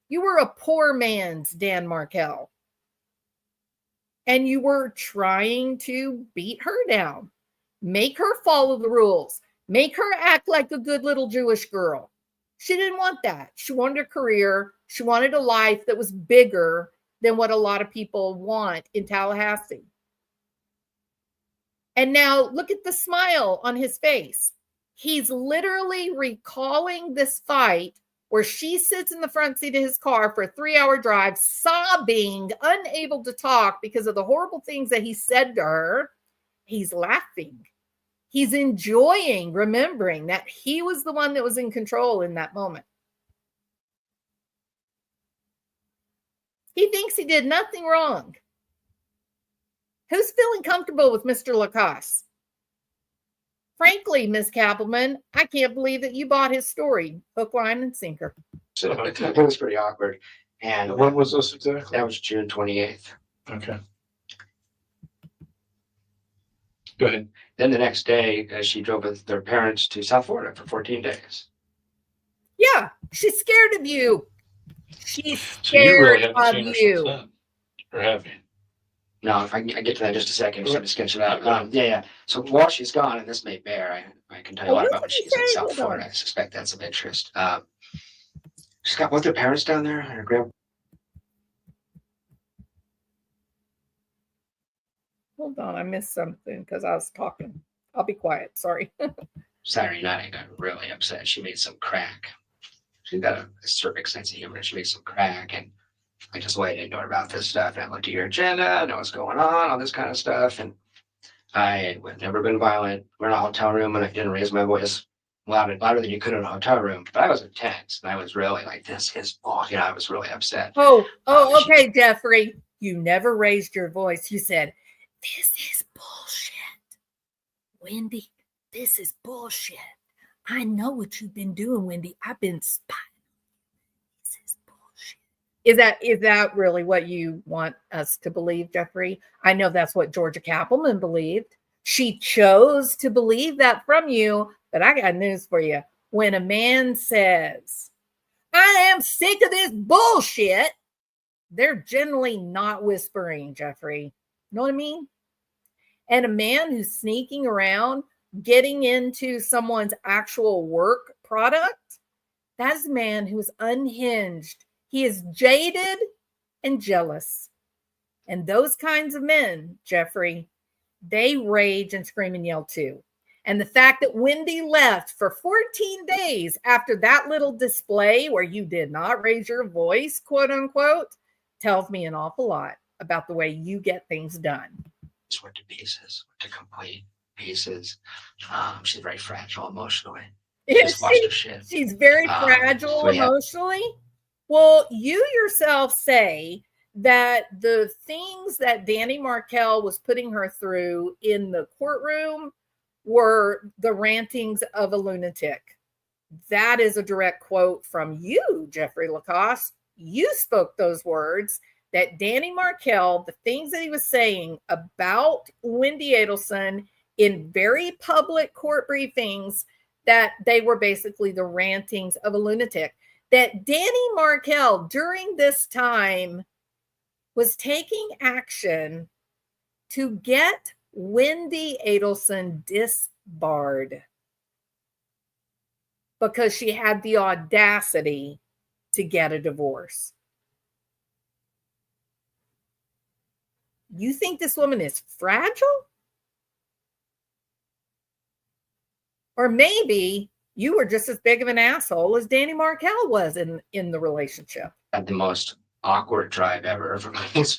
you were a poor man's Dan Markel. And you were trying to beat her down, make her follow the rules, make her act like a good little Jewish girl. She didn't want that. She wanted a career. She wanted a life that was bigger than what a lot of people want in Tallahassee. And now look at the smile on his face. He's literally recalling this fight where she sits in the front seat of his car for a 3-hour drive, sobbing, unable to talk because of the horrible things that he said to her. He's laughing. He's enjoying remembering that he was the one that was in control in that moment. He thinks he did nothing wrong. Who's feeling comfortable with Mr. Lacoste? Frankly, Ms. Kappelman, I can't believe that you bought his story, hook, line, and sinker. So it was pretty awkward. And When was this exactly? that was June 28th. Okay. Go ahead. Then the next day, she drove with their parents to South Florida for 14 days. Yeah, she's scared of you. She's So you really scared haven't of seen her since you. then, or have you? No, I get to that in just a second. Just to sketch it out. Yeah. So while she's gone, and this may bear, I can tell you a lot about when she's in South Florida. I suspect that's of interest. She's got both her parents down there, and her grandpa. Hold on, I missed something because I was talking. I'll be quiet. Sorry. Saturday night, I got really upset. She made some crack. She's got a certain sense of humor. She made some crack, and I just waited to know about this stuff. And I looked at your agenda, I know what's going on, all this kind of stuff. And I had never been violent. We're in a hotel room, and I didn't raise my voice louder than you could in a hotel room. But I was intense, and I was really like, this is bull. I was really upset. Okay, Jeffrey. You never raised your voice. You said, this is bullshit. Wendy, this is bullshit. I know what you've been doing, Wendy. I've been spying. This is bullshit. Is that really what you want us to believe, Jeffrey? I know that's what Georgia Kappelman believed. She chose to believe that from you, but I got news for you. When a man says, I am sick of this bullshit, they're generally not whispering, Jeffrey. You know what I mean? And a man who's sneaking around, getting into someone's actual work product, that's a man who's unhinged. He is jaded and jealous. And those kinds of men, Jeffrey, they rage and scream and yell too. And the fact that Wendy left for 14 days after that little display where you did not raise your voice, quote unquote, tells me an awful lot about the way you get things done. Just went to pieces, to complete pieces. She's very fragile emotionally. She's very fragile emotionally. Well, you yourself say that the things that Danny Markel was putting her through in the courtroom were the rantings of a lunatic. That is a direct quote from you, Jeffrey Lacoste. You spoke those words, that Danny Markel, the things that he was saying about Wendy Adelson in very public court briefings, that they were basically the rantings of a lunatic. That Danny Markel during this time was taking action to get Wendy Adelson disbarred because she had the audacity to get a divorce. You think this woman is fragile? Or maybe you were just as big of an asshole as Danny Markel was in the relationship. Had the most awkward drive ever from my that's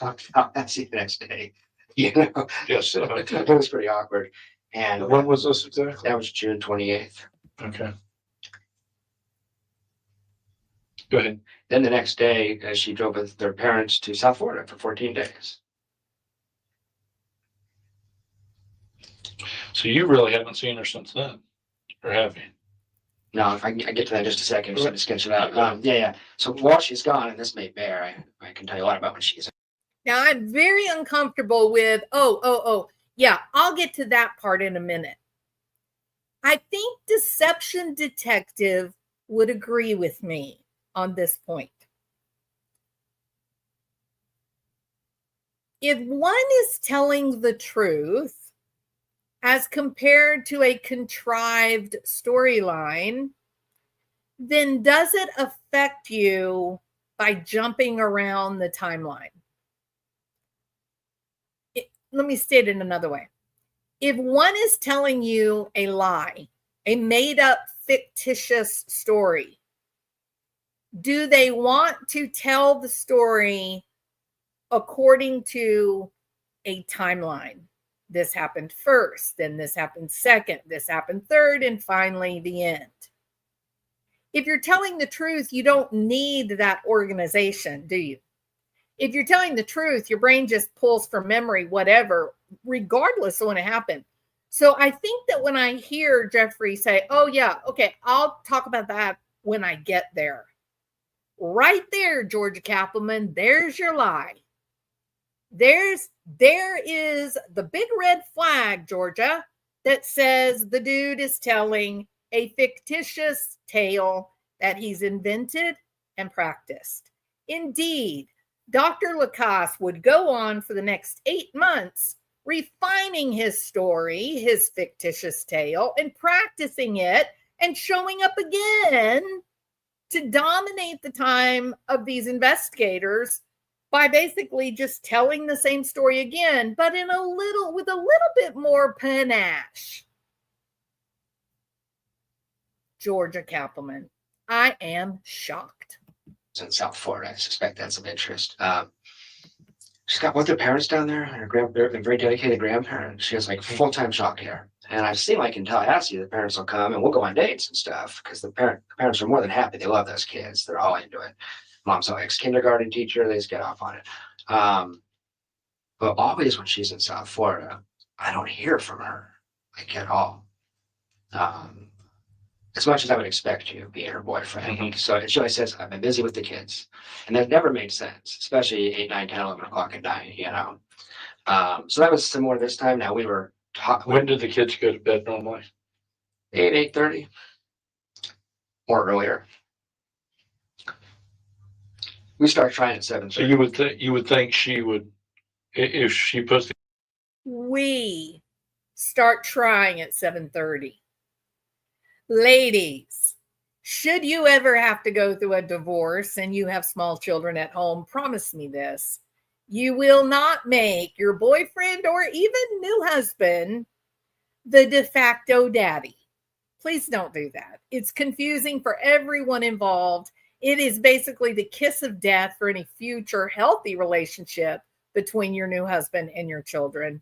the next day. You know, Yes. it was pretty awkward. And When was this exactly? that was June 28th. Okay. Go ahead. Then the next day, she drove with their parents to South Florida for 14 days. So you really haven't seen her since then, or have you? No, I get to that in just a second. Just to sketch it out. Yeah. So while she's gone, and this may bear, I can tell you a lot about when she's. Now I'm very uncomfortable with, yeah, I'll get to that part in a minute. I think Deception Detective would agree with me on this point. If one is telling the truth as compared to a contrived storyline, then does it affect you by jumping around the timeline? Let me state it another way. If one is telling you a lie, a made up fictitious story, do they want to tell the story according to a timeline? This happened first, then this happened second, this happened third, and finally the end. If you're telling the truth, you don't need that organization, do you? If you're telling the truth, your brain just pulls from memory, whatever, regardless of when it happened. So I think that when I hear Jeffrey say, oh yeah, okay, I'll talk about that when I get there. Right there, Georgia Kappelman, there's your lie. There is the big red flag, Georgia, that says the dude is telling a fictitious tale that he's invented and practiced. Indeed, Dr. Lacasse would go on for the next 8 months refining his story, his fictitious tale, and practicing it and showing up again to dominate the time of these investigators by basically just telling the same story again, but with a little bit more panache. Georgia Kappelman, I am shocked. In South Florida, I suspect that's of interest. She's got both her parents down there, and they're very dedicated grandparents. She has like full-time childcare. And I've seen, like in Tallahassee, the parents will come and we'll go on dates and stuff because the parents are more than happy. They love those kids. They're all into it. Mom's an ex-kindergarten teacher. They just get off on it. But always when she's in South Florida, I don't hear from her like at all. As much as I would expect you being her boyfriend. Mhm. So she always says, I've been busy with the kids. And that never made sense, especially 8, 9, 10, 11 o'clock at night, you know. So that was similar this time. Now we were talking. When do the kids go to bed normally? 8:30 or earlier. We start trying at 7:30. So you would think she would, if she puts the We start trying at 7:30. Ladies, should you ever have to go through a divorce and you have small children at home, promise me this. You will not make your boyfriend or even new husband the de facto daddy. Please don't do that. It's confusing for everyone involved. It is basically the kiss of death for any future healthy relationship between your new husband and your children.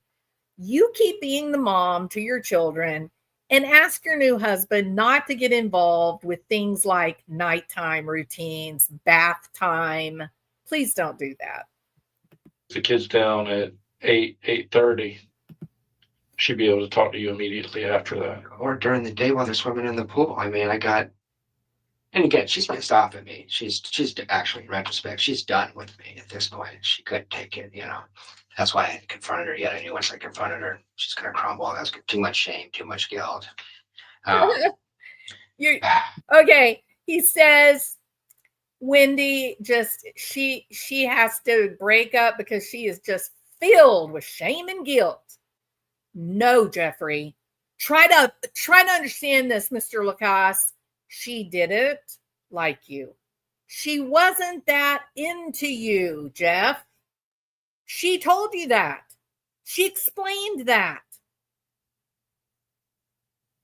You keep being the mom to your children and ask your new husband not to get involved with things like nighttime routines, bath time. Please don't do that. kids down at 8:30, she'd be able to talk to you immediately after that. Or during the day while they're swimming in the pool. I mean, and again, she's pissed off at me. She's actually, in retrospect, she's done with me at this point. She couldn't take it, you know. That's why I hadn't confronted her yet. I knew once I confronted her, she's going to crumble. That's too much shame, too much guilt. Okay. He says, Wendy she has to break up because she is just filled with shame and guilt. No, Jeffrey. Try to understand this, Mr. Lacasse. She didn't like you. She wasn't that into you, Jeff. She told you that. She explained that.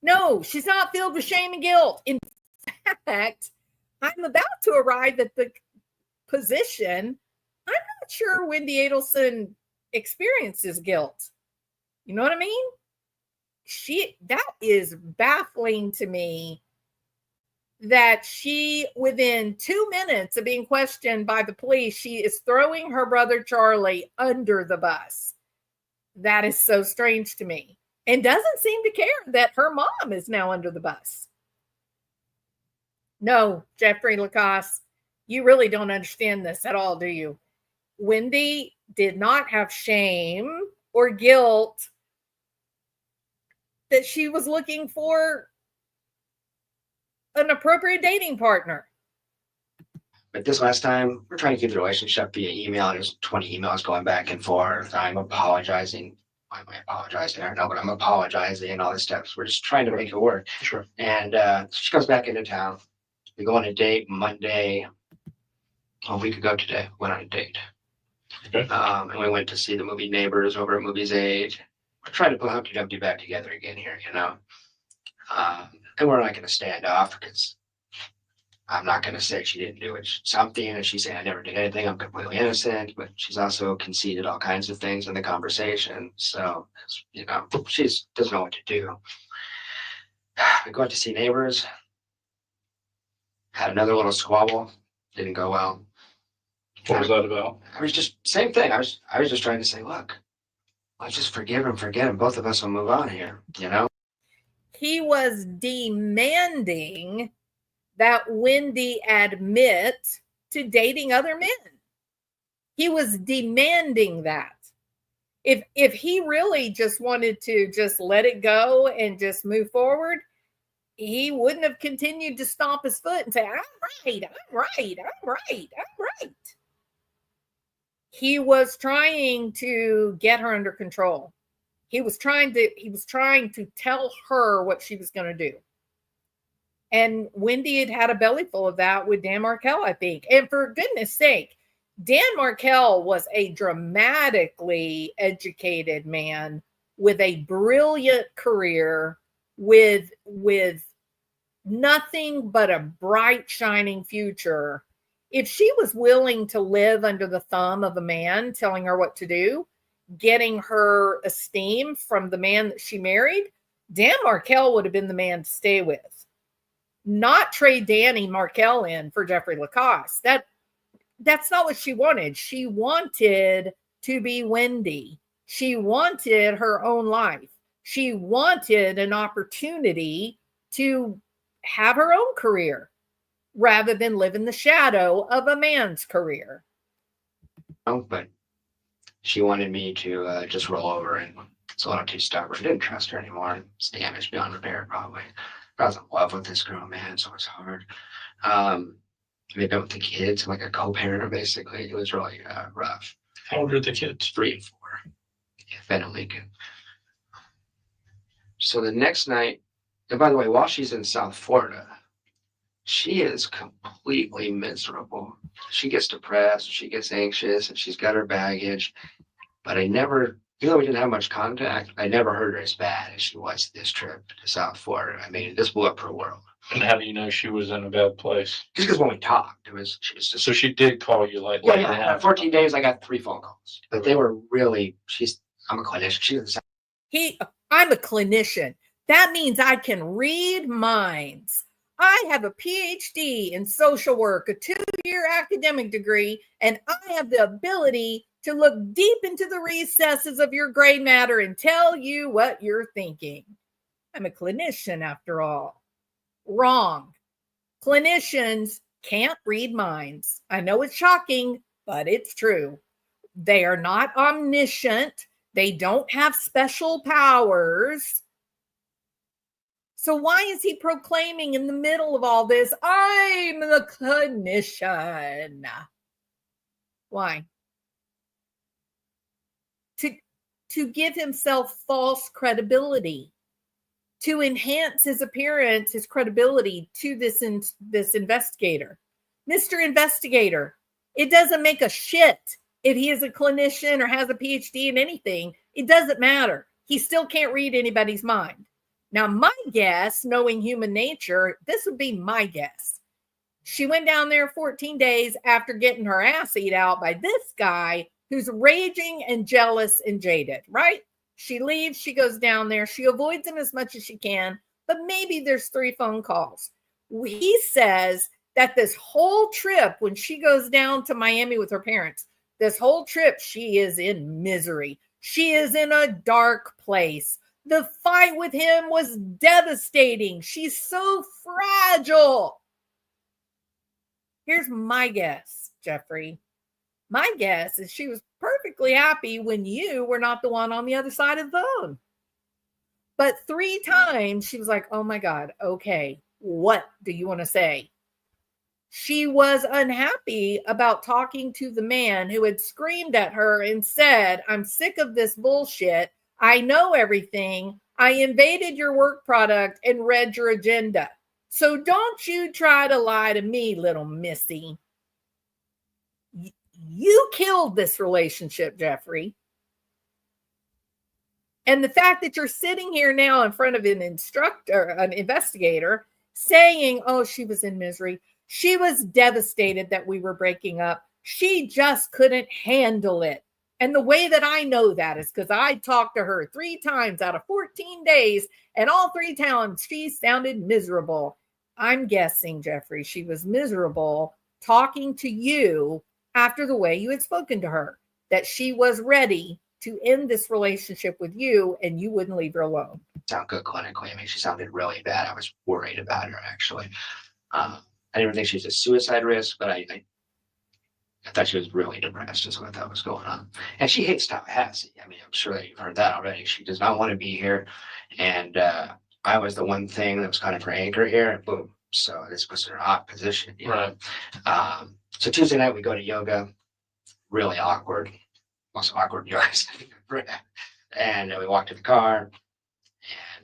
No, she's not filled with shame and guilt. In fact, I'm about to arrive at the position. I'm not sure Wendy Adelson experiences guilt. You know what I mean? That is baffling to me that she, within 2 minutes of being questioned by the police, she is throwing her brother Charlie under the bus. That is so strange to me. And doesn't seem to care that her mom is now under the bus. No, Jeffrey Lacasse, you really don't understand this at all, do you? Wendy did not have shame or guilt that she was looking for an appropriate dating partner. But this last time, we're trying to keep the relationship via email. There's 20 emails going back and forth. I'm apologizing. Why am I apologizing? I don't know, but I'm apologizing and all this stuff. We're just trying to make it work. Sure. And she comes back into town. We go on a date Monday. A week ago today, went on a date. Okay. And we went to see the movie Neighbors over at Movies 8. We're trying to put Humpty Dumpty back together again here, you know. And we're not going to stand off because I'm not going to say she didn't do it something, and she's saying I never did anything. I'm completely innocent, but she's also conceded all kinds of things in the conversation. So, you know, she doesn't know what to do. We go out to see Neighbors. Had another little squabble. Didn't go well. What was that about? I was just same thing. I was just trying to say, look, let's just forgive him, forget him. Both of us will move on here, you know? He was demanding that Wendy admit to dating other men. He was demanding that. If he really just wanted to just let it go and just move forward, he wouldn't have continued to stomp his foot and say, I'm right. He was trying to get her under control. He was trying to tell her what she was going to do. And Wendy had a belly full of that with Dan Markel, I think. And for goodness sake, Dan Markel was a dramatically educated man with a brilliant career, with nothing but a bright, shining future. If she was willing to live under the thumb of a man telling her what to do, getting her esteem from the man that she married, Dan Markel would have been the man to stay with. Not trade Danny Markel in for Jeffrey Lacoste. That's not what she wanted. She wanted to be Wendy. She wanted her own life. She wanted an opportunity to have her own career rather than live in the shadow of a man's career. Oh, but she wanted me to just roll over, and it's a little too stubborn. Didn't trust her anymore. It's damaged beyond repair, probably. I was in love with this girl, man, so it was hard. I mean, with the kids, I'm like a co-parent, basically. It was really rough. How old are the kids? 3 and 4. Yeah, Ben and Lincoln. So the next night, and by the way, while she's in South Florida, she is completely miserable. She gets depressed, she gets anxious, and she's got her baggage. But I never, even though we didn't have much contact, I never heard her as bad as she was this trip to South Florida. I mean, this blew up her world. And how do you know she was in a bad place? Just because when we talked, she was just. So she did call you like. Yeah. 14 days, I got 3 phone calls, but they were really. I'm a clinician. I'm a clinician. That means I can read minds. I have a PhD in social work, a 2-year academic degree, and I have the ability to look deep into the recesses of your gray matter and tell you what you're thinking. I'm a clinician after all. Wrong. Clinicians can't read minds. I know it's shocking, but it's true. They are not omniscient. They don't have special powers. So why is he proclaiming in the middle of all this, I'm the clinician? Why? To give himself false credibility, to enhance his appearance, his credibility to this investigator. Mr. Investigator, it doesn't make a shit if he is a clinician or has a PhD in anything. It doesn't matter. He still can't read anybody's mind. Now, my guess, knowing human nature, this would be my guess. She went down there 14 days after getting her ass eat out by this guy who's raging and jealous and jaded, right? She leaves, she goes down there, she avoids him as much as she can, but maybe there's 3 phone calls. He says that this whole trip, when she goes down to Miami with her parents, this whole trip, she is in misery. She is in a dark place. The fight with him was devastating. She's so fragile. Here's my guess, Jeffrey. My guess is she was perfectly happy when you were not the one on the other side of the phone. But 3 times she was like, oh my God, okay, What do you want to say? She was unhappy about talking to the man who had screamed at her and said, I'm sick of this bullshit. I know everything. I invaded your work product and read your agenda. So don't you try to lie to me, little missy. You killed this relationship, Jeffrey. And the fact that you're sitting here now in front of an investigator, saying, oh, she was in misery. She was devastated that we were breaking up. She just couldn't handle it. And the way that I know that is because I talked to her 3 times out of 14 days, and all 3 times she sounded miserable. I'm guessing, Jeffrey, she was miserable talking to you after the way you had spoken to her, that she was ready to end this relationship with you and you wouldn't leave her alone. Sound good clinically. I mean, she sounded really bad. I was worried about her, actually. I didn't think she was a suicide risk, but I thought she was really depressed is what that was going on. And she hates Tallahassee. I mean, I'm sure that you've heard that already. She does not want to be here. And I was the one thing that was kind of her anchor here. And boom. So this was her hot position. You know? Right. So Tuesday night we go to yoga. Really awkward. Most awkward yoga. And we walk to the car.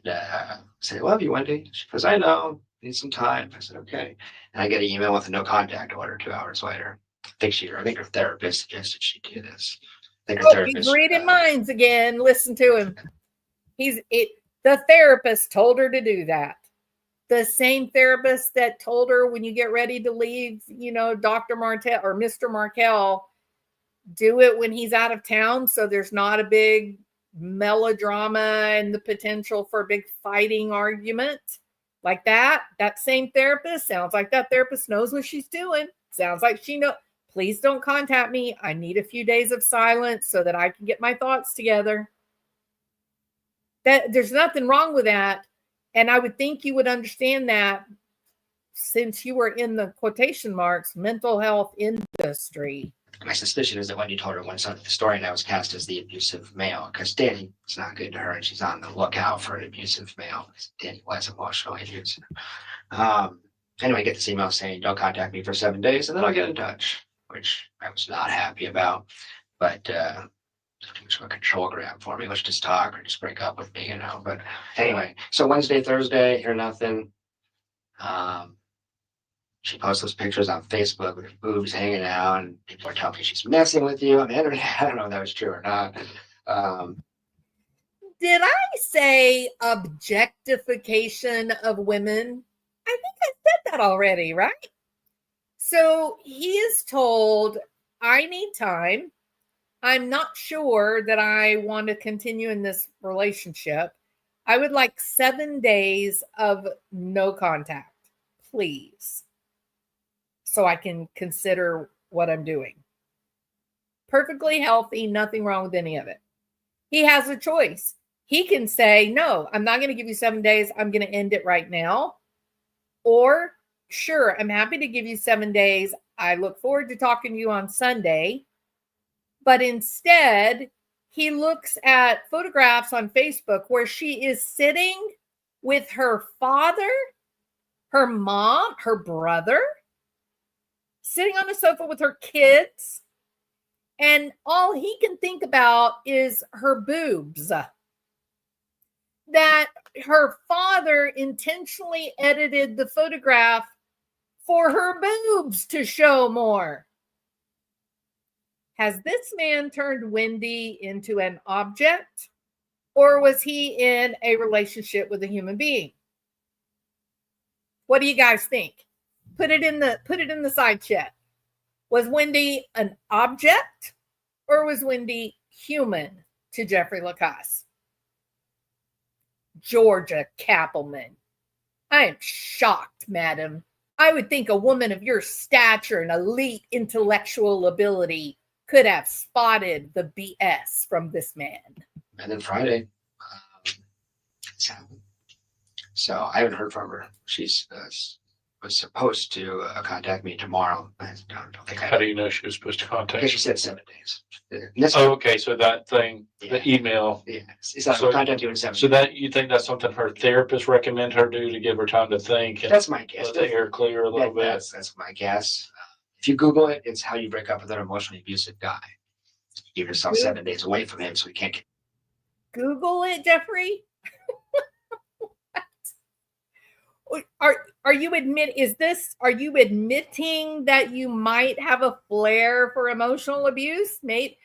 And I said, well, you Wendy? She goes, I know. Need some time. I said, okay. And I get an email with a no contact order 2 hours later. I think her therapist suggested she do this. I think her therapist. He's reading minds again. Listen to him. The therapist told her to do that. The same therapist that told her when you get ready to leave, Dr. Martell or Mr. Markel, do it when he's out of town. So there's not a big melodrama and the potential for a big fighting argument like that. That same therapist sounds like that therapist knows what she's doing. Sounds like she knows. Please don't contact me. I need a few days of silence so that I can get my thoughts together. That there's nothing wrong with that. And I would think you would understand that since you were in the quotation marks mental health industry. My suspicion is that Wendy told her one side of the story and I was cast as the abusive male because Danny is not good to her and she's on the lookout for an abusive male. Danny was emotionally abusive. Anyway, I get this email saying, don't contact me for 7 days and then I'll get in touch, which I was not happy about. But too much of a control grab for me. Let's just talk or just break up with me, But anyway, so Wednesday, Thursday, hear nothing. She posts those pictures on Facebook with her boobs hanging out, and people are telling me she's messing with you on the internet. I don't know if that was true or not. Did I say objectification of women? I think I said that already, right? So he is told, I need time. I'm not sure that I want to continue in this relationship. I would like 7 days of no contact, please, so I can consider what I'm doing. Perfectly healthy, nothing wrong with any of it. He has a choice. He can say, no, I'm not going to give you 7 days. I'm going to end it right now. Or, sure, I'm happy to give you 7 days. I look forward to talking to you on Sunday. But instead, he looks at photographs on Facebook where she is sitting with her father, her mom, her brother, sitting on the sofa with her kids. And all he can think about is her boobs. That her father intentionally edited the photograph for her boobs to show more. Has this man turned Wendy into an object, or was he in a relationship with a human being? What do you guys think? Put it in the side chat. Was Wendy an object, or was Wendy human to Jeffrey Lacasse? Georgia Kappelman. I am shocked, madam. I would think a woman of your stature and elite intellectual ability could have spotted the BS from this man. And then Friday, it's happened. So I haven't heard from her. She's was supposed to contact me tomorrow. I don't think I. How do you know she was supposed to contact Because you? she said 7 days. Okay, so that thing, the email. Yeah, it's not contact you in 7 So that, you think that's something her therapist recommend her do to give her time to think? And That's my guess. let the air clear a little bit. That's my guess. If you Google it, it's how you break up with an emotionally abusive guy. Give yourself 7 days away from him so he can't get. Google it, Jeffrey. Are you admitting that you might have a flair for emotional abuse? Maybe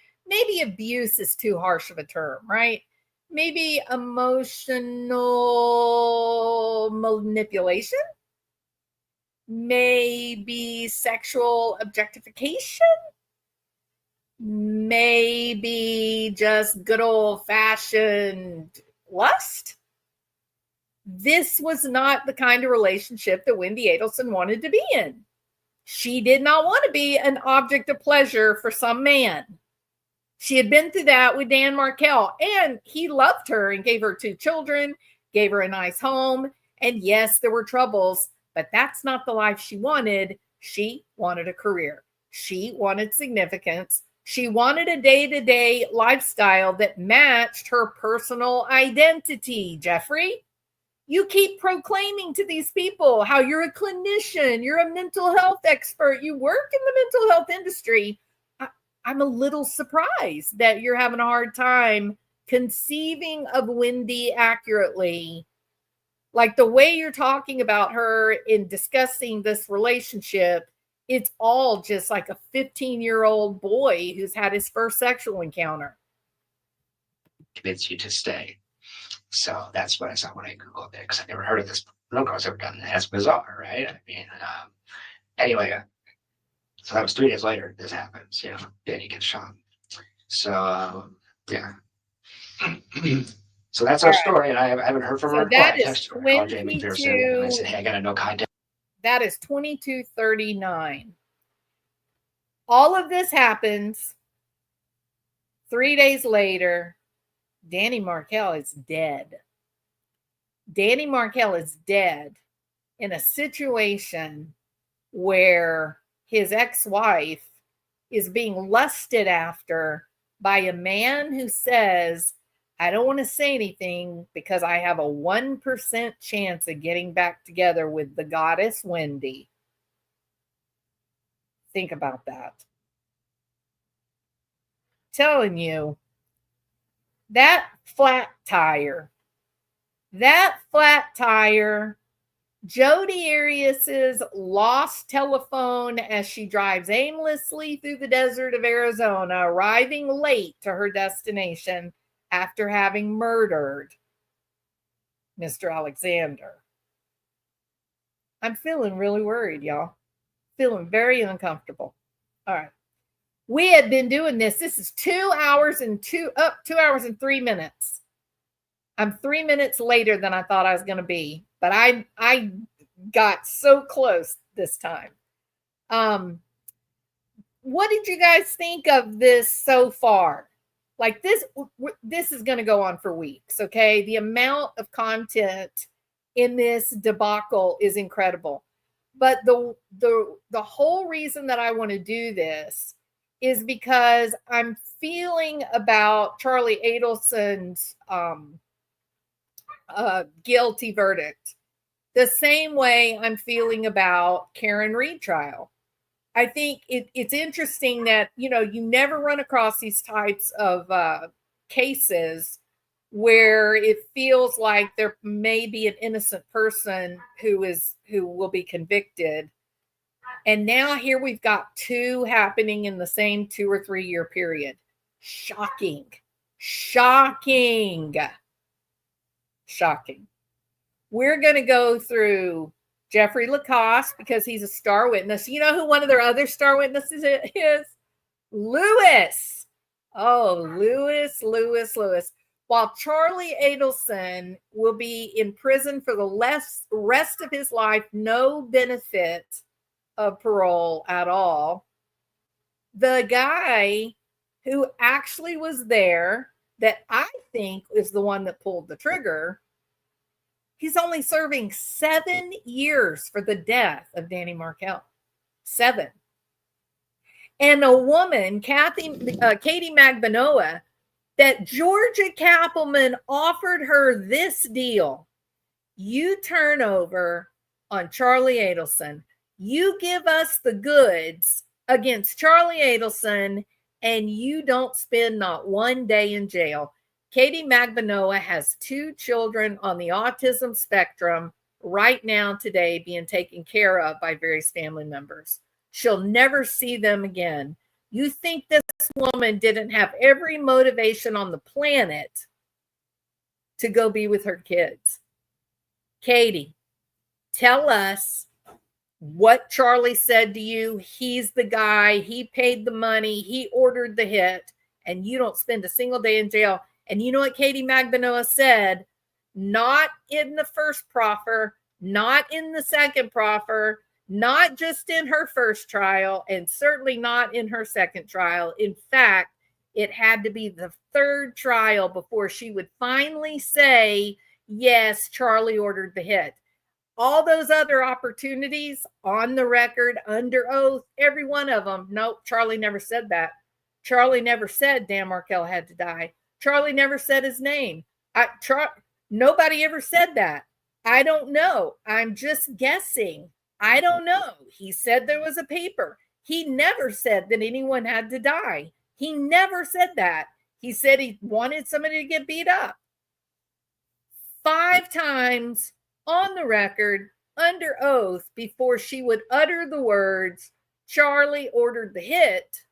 abuse is too harsh of a term, right? Maybe emotional manipulation, maybe sexual objectification, maybe just good old-fashioned lust. This was not the kind of relationship that Wendy Adelson wanted to be in. She did not want to be an object of pleasure for some man. She had been through that with Dan Markel, and he loved her and gave her 2 children, gave her a nice home. And yes, there were troubles, but that's not the life she wanted. She wanted a career. She wanted significance. She wanted a day-to-day lifestyle that matched her personal identity, Jeffrey. You keep proclaiming to these people how you're a clinician, you're a mental health expert, you work in the mental health industry. I'm a little surprised that you're having a hard time conceiving of Wendy accurately. Like the way you're talking about her in discussing this relationship, it's all just like a 15-year-old boy who's had his first sexual encounter. Convince you to stay. So that's what I saw when I Googled it, because I never heard of this. No girl's ever done that. That's bizarre, right? I mean, anyway, so that was 3 days later. This happens, Danny gets shot. So, yeah. So that's our story, and I haven't heard from her. That I texted her. I called Jamie Pearson, and I said, hey, I got to know contact. That is 2239. All of this happens 3 days later. Danny Markel is dead. Danny Markel is dead in a situation where his ex-wife is being lusted after by a man who says, I don't want to say anything because I have a 1% chance of getting back together with the goddess Wendy. Think about that. Telling you, that flat tire, Jodi Arias's lost telephone as she drives aimlessly through the desert of Arizona, arriving late to her destination after having murdered Mr. Alexander. I'm feeling really worried, y'all. Feeling very uncomfortable. All right. We had been doing this. This is 2 hours and 2 hours and 3 minutes. I'm 3 minutes later than I thought I was going to be, but I got so close this time. What did you guys think of this so far? Like this is going to go on for weeks. Okay. The amount of content in this debacle is incredible, but the whole reason that I want to do this is because I'm feeling about Charlie Adelson's guilty verdict the same way I'm feeling about Karen Reed trial. I think it's interesting that, you never run across these types of cases where it feels like there may be an innocent person who will be convicted. And now here we've got 2 happening in the same 2 or 3 year period. Shocking. We're going to go through Jeffrey Lacoste because he's a star witness. You know who one of their other star witnesses is? Lewis. Oh, Lewis. While Charlie Adelson will be in prison for the rest of his life, no benefit of parole at all. The guy who actually was there, that I think is the one that pulled the trigger, he's only serving 7 years for the death of Danny Markel. 7. and a woman, Katie Magbanoa, that Georgia Cappleman offered her this deal. You turn over on Charlie Adelson. You give us the goods against Charlie Adelson, and you don't spend not one day in jail. Katie Magbanoa has 2 children on the autism spectrum right now today being taken care of by various family members. She'll never see them again. You think this woman didn't have every motivation on the planet to go be with her kids? Katie, tell us what Charlie said to you. He's the guy. He paid the money. He ordered the hit, and you don't spend a single day in jail. And you know what Katie Magbanoa said? Not in the first proffer, not in the second proffer, not just in her first trial, and certainly not in her second trial. In fact, it had to be the third trial before she would finally say, yes, Charlie ordered the hit. All those other opportunities on the record, under oath, every one of them, nope, Charlie never said that. Charlie never said Dan Markell had to die. Charlie never said his name. Nobody ever said that. I don't know. I'm just guessing. I don't know. He said there was a paper. He never said that anyone had to die. He never said that. He said he wanted somebody to get beat up. 5 times on the record, under oath, before she would utter the words, Charlie ordered the hit.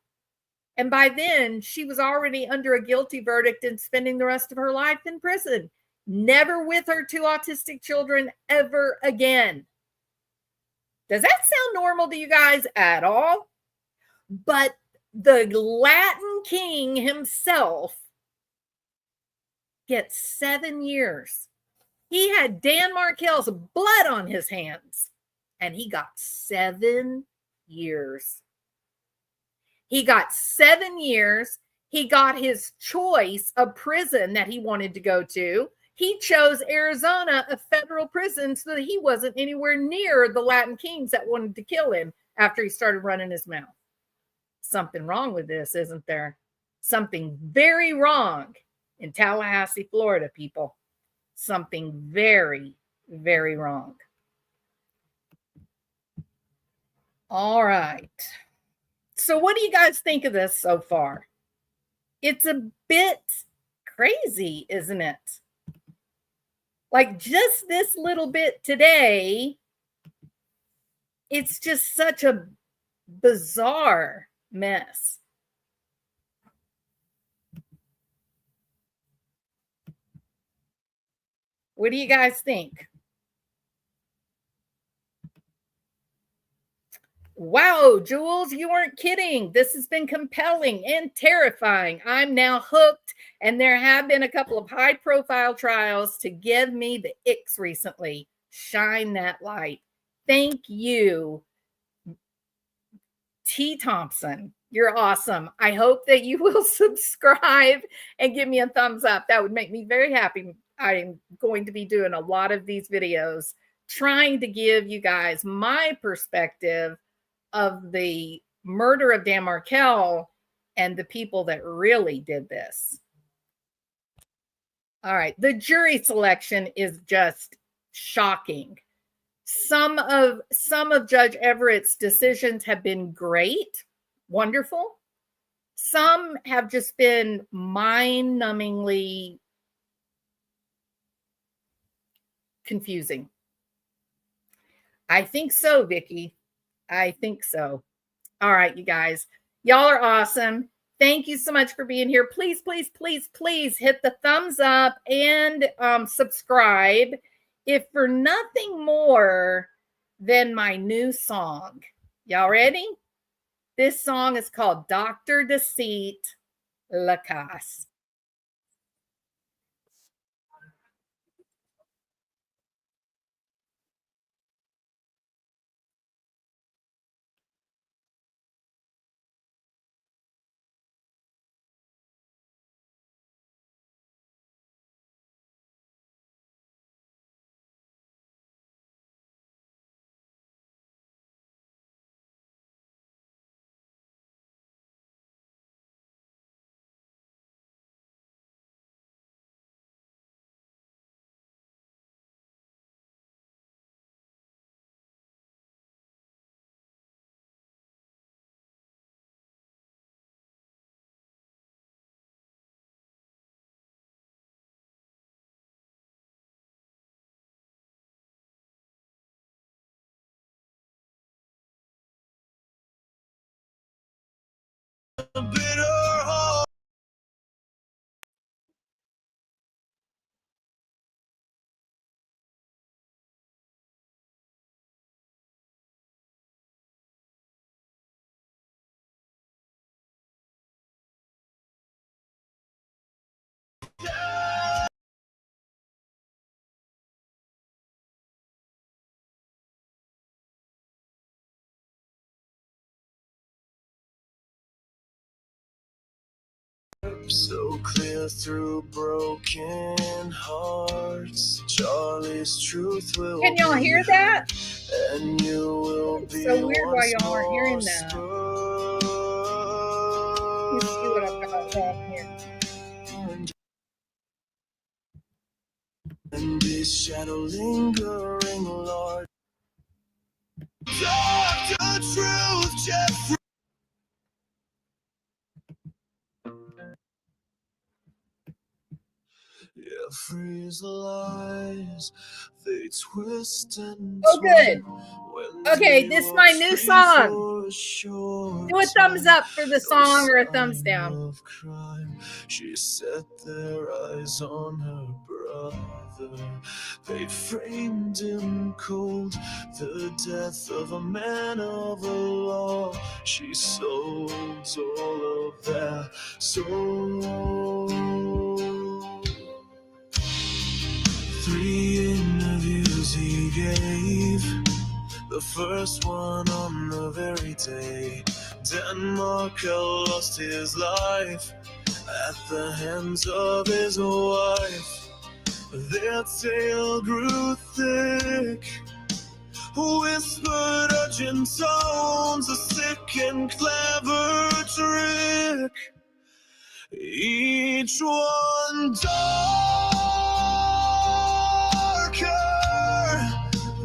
And by then, she was already under a guilty verdict and spending the rest of her life in prison. Never with her 2 autistic children ever again. Does that sound normal to you guys at all? But the Latin king himself gets 7 years. He had Dan Markell's blood on his hands, and he got 7 years. He got 7 years. He got his choice of prison that he wanted to go to. He chose Arizona, a federal prison, so that he wasn't anywhere near the Latin kings that wanted to kill him after he started running his mouth. Something wrong with this, isn't there? Something very wrong in Tallahassee, Florida, people. Something very, very wrong. All right. So what do you guys think of this so far? It's a bit crazy, isn't it? Like just this little bit today, it's just such a bizarre mess. What do you guys think? Wow, Jules, you weren't kidding. This has been compelling and terrifying. I'm now hooked, and there have been a couple of high-profile trials to give me the icks recently. Shine that light. Thank you, T. Thompson. You're awesome. I hope that you will subscribe and give me a thumbs up. That would make me very happy. I'm going to be doing a lot of these videos, trying to give you guys my perspective of the murder of Dan Markell and the people that really did this. All right. The jury selection is just shocking. Some of Judge Everett's decisions have been great, wonderful. Some have just been mind-numbingly confusing. I think so, Vicki. I think so. All right, you guys. Y'all are awesome. Thank you so much for being here. Please, please, please, please hit the thumbs up and subscribe, if for nothing more than my new song. Y'all ready? This song is called Dr. Deceit Lacasse. bitter heart. So clear through broken hearts, Charlie's truth will Can y'all hear be that? heard, and you will It's be so weird why once y'all aren't hearing more that. spurned. Let's see what I've got wrong here. And this shadow lingering large. Dr. Truth, Jeffrey. Jeffrey's lies, they twist and Oh, good. when Okay, they this is my walk new free song. for a short Do a thumbs time. up for the No song or a thumbs sign down. of crime. She set their eyes on her brother. They framed him cold, the death of a man of the law. She sold all of their souls. 3 interviews he gave, the first one on the very day Denmark lost his life at the hands of his wife. Their tale grew thick, whispered urgent tones, a sick and clever trick. Each one darker,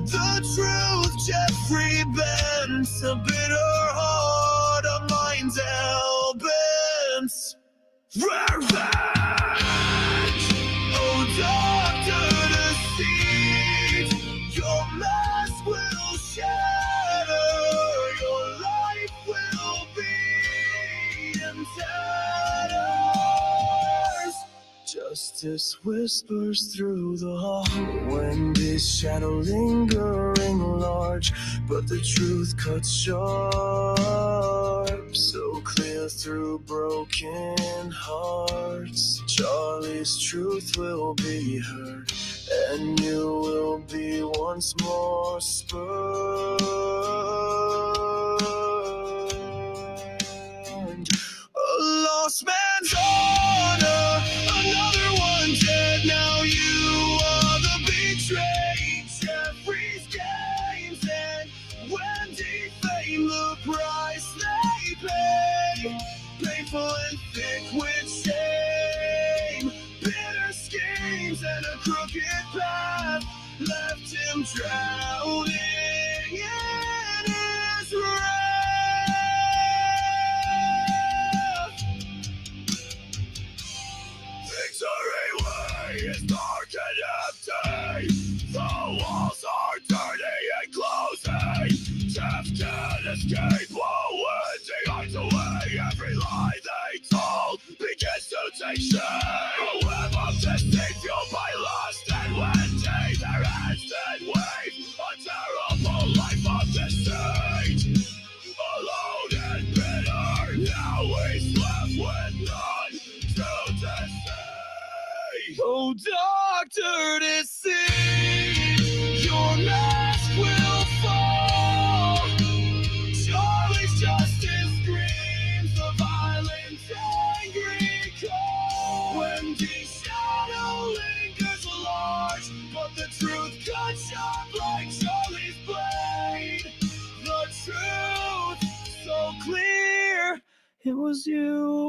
the truth Jeffrey bent, a bitter heart, a mind hell-bent. Revenge! Oh, Doctor Deceit, your mask will shatter, your life will be in tatters. Justice whispers through the hall, Wendy's shadow lingering large, but the truth cuts sharp, so clear through broken hearts. Charlie's truth will be heard, and you will be once more spurned. A lost man's honor, another one dead. Now you are the betrayed. Jeffrey's games and Wendy's fame, the price they pay. Painful and thick with shame, bitter schemes and a crooked path left him drowning in his wrath. Victory way is dark and empty. The walls are turning and closing. Death can't escape while Wendy hides away. Every lie they told begins to take shape. A web of deceit fueled by lust and Wendy, their instant wave. A terrible life of deceit. Alone and bitter, now he's left with none to deceive. Oh, Doctor Deceit, your mask will fall. Charlie's justice screams the violent, angry call. Wendy's shadow lingers large, but the truth cuts sharp like Charlie's blade. The truth so clear, it was you